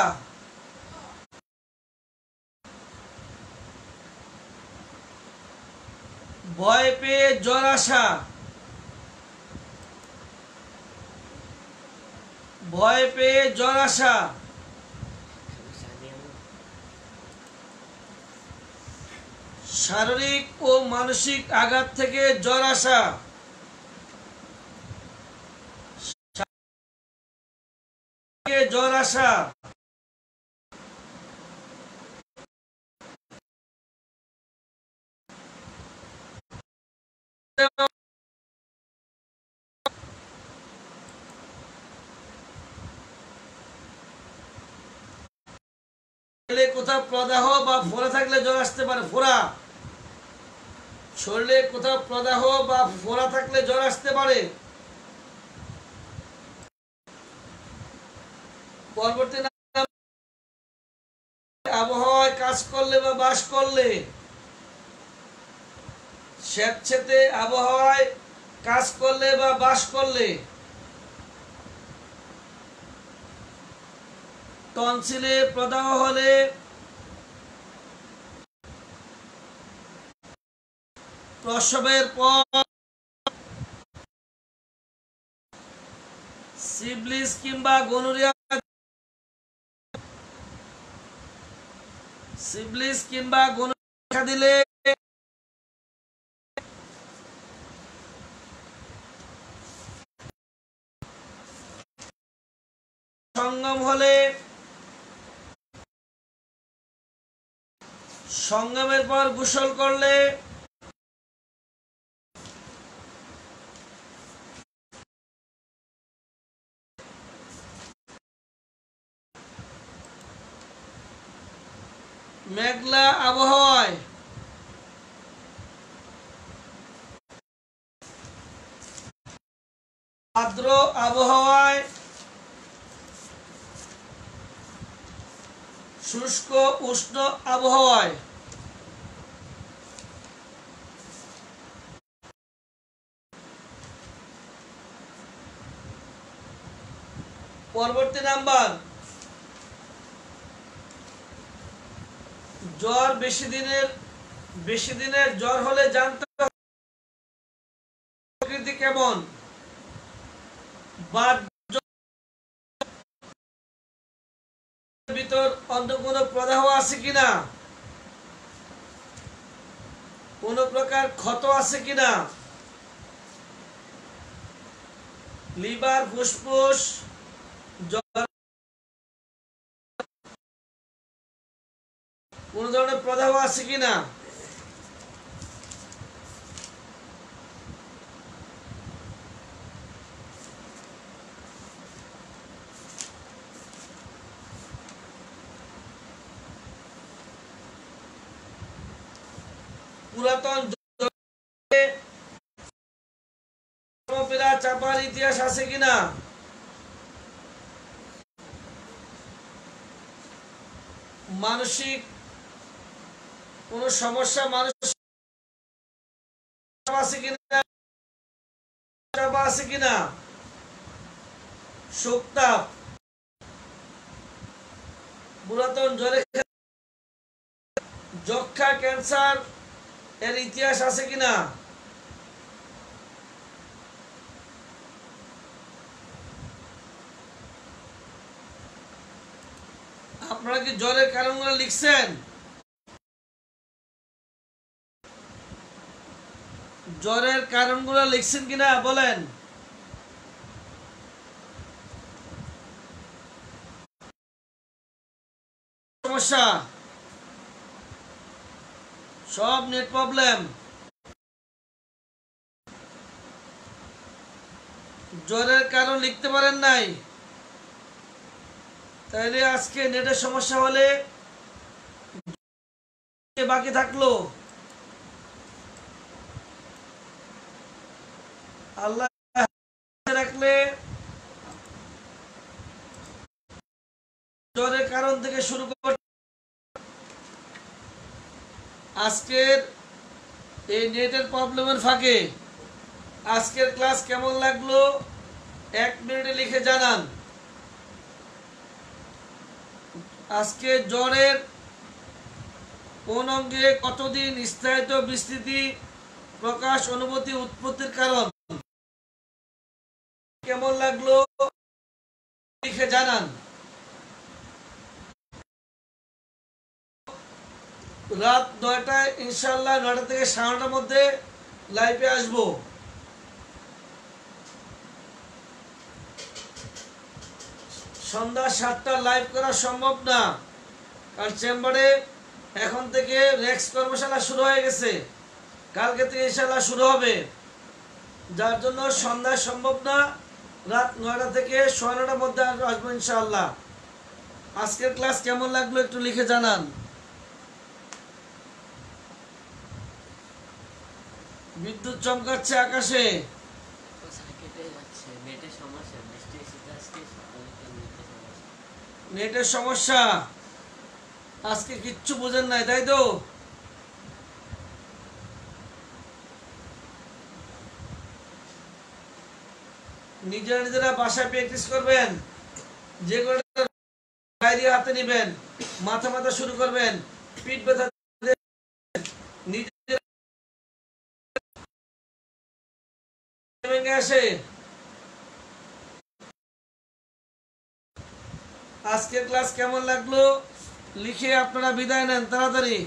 ভয় পেয়ে জ্বর আসা, ভয় পেয়ে জ্বর আসা, শারীরিক ও মানসিক আঘাত থেকে জ্বর আসা, জ্বর আসা, কোথাও প্রদাহ বা ফোড়া থাকলে জ্বর আসতে পারে। ফোড়া, শরীরে কোথাও প্রদাহ বা ফোড়া থাকলে জ্বর আসতে পারে। পরবর্তী আবহাওয়ায় কাজ করলে বা বাস করলে, স্বেচ্ছাতে আবহাওয়ায় কাজ করলে বা বাস করলে, টনসিলে প্রদাহ হলে, প্রসবের পর, সিফিলিস কিংবা গনোরিয়া, সিফিলিস কিংবা গনোরিয়া দেখা দিলে, সঙ্গম হলে, সঙ্গমের পর গোসল করলে, মেঘলা আবহাওয়ায়, আর্দ্র আবহাওয়ায়, শুষ্ক উষ্ণ আবহাওয়ায়, পরবর্তী নাম্বার, জ্বর বেশি দিনের জ্বর হলে জানতে হবে প্রকৃতি কেমন, বা ভিতর অন্য কোনো প্রদাহ আছে কিনা, কোন প্রকার ক্ষত আছে কিনা, লিভার, ফুসফুস, কোন ধরনের প্রদাহ আছে কিনা। পুরাতন চাপার ইতিহাস আছে কিনা, মানসিক কোন সমস্যা মানুষ আছে কিনা, আছে কিনা, শোকতাপ, পুরাতন জ্বরে, যক্ষা, ক্যান্সার এর ইতিহাস আছে কিনা, আপনারা কি জ্বরের কারণগুলো লিখছেন? জ্বরের কারণগুলো লিখছেন কিনা বলেন। সমস্যা সব নেট প্রবলেম, জ্বরের কারণ লিখতে পারেন নাই, তাইলে আজকে নেটের সমস্যা হলে বাকি থাকলো। আল্লাহ রাখলে জ্বরের কারণ থেকে শুরু করে আজকের এই নেটের প্রবলেমের ফাঁকে আজকের ক্লাস কেমন লাগলো 1 মিনিটে লিখে জানান। আজকে জ্বরের কোন অঙ্গে কতদিন স্থায়িত বিস্তৃতি প্রকাশ, অনুভূতি, উৎপত্তির কারণ কেমন লাগলো লিখে জানান। রাত 9টায় ইনশাআল্লাহ 9টা থেকে 9:30টার মধ্যে লাইভে আসবো। সন্ধ্যা 7টা লাইভ করা সম্ভব না, কারণ চেম্বারে এখন থেকে রেক্স কর্মশালা শুরু হয়ে গেছে, কালকে থেকে ইনশাআল্লাহ শুরু হবে, যার জন্য সন্ধ্যা সম্ভব না। রাত 9টা থেকে 9:30টার মধ্যে আসবো ইনশাআল্লাহ। আজকের ক্লাস কেমন লাগলো একটু লিখে জানান। বিদ্যুৎ চমকাচ্ছে আকাশে, নেটের সমস্যা, আজকে কিচ্ছু বুঝেন নাই তাই তো? নিজেরা বাসায় প্র্যাকটিস করবেন, যে কোনো ডায়রি হাতে নিবেন, মাথা শুরু করবেন, পিঠ ব্যথা নিজের ভেঙে আসে। আজকের ক্লাস কেমন লাগলো লিখে আপনারা বিদায় নেন তাড়াতাড়ি।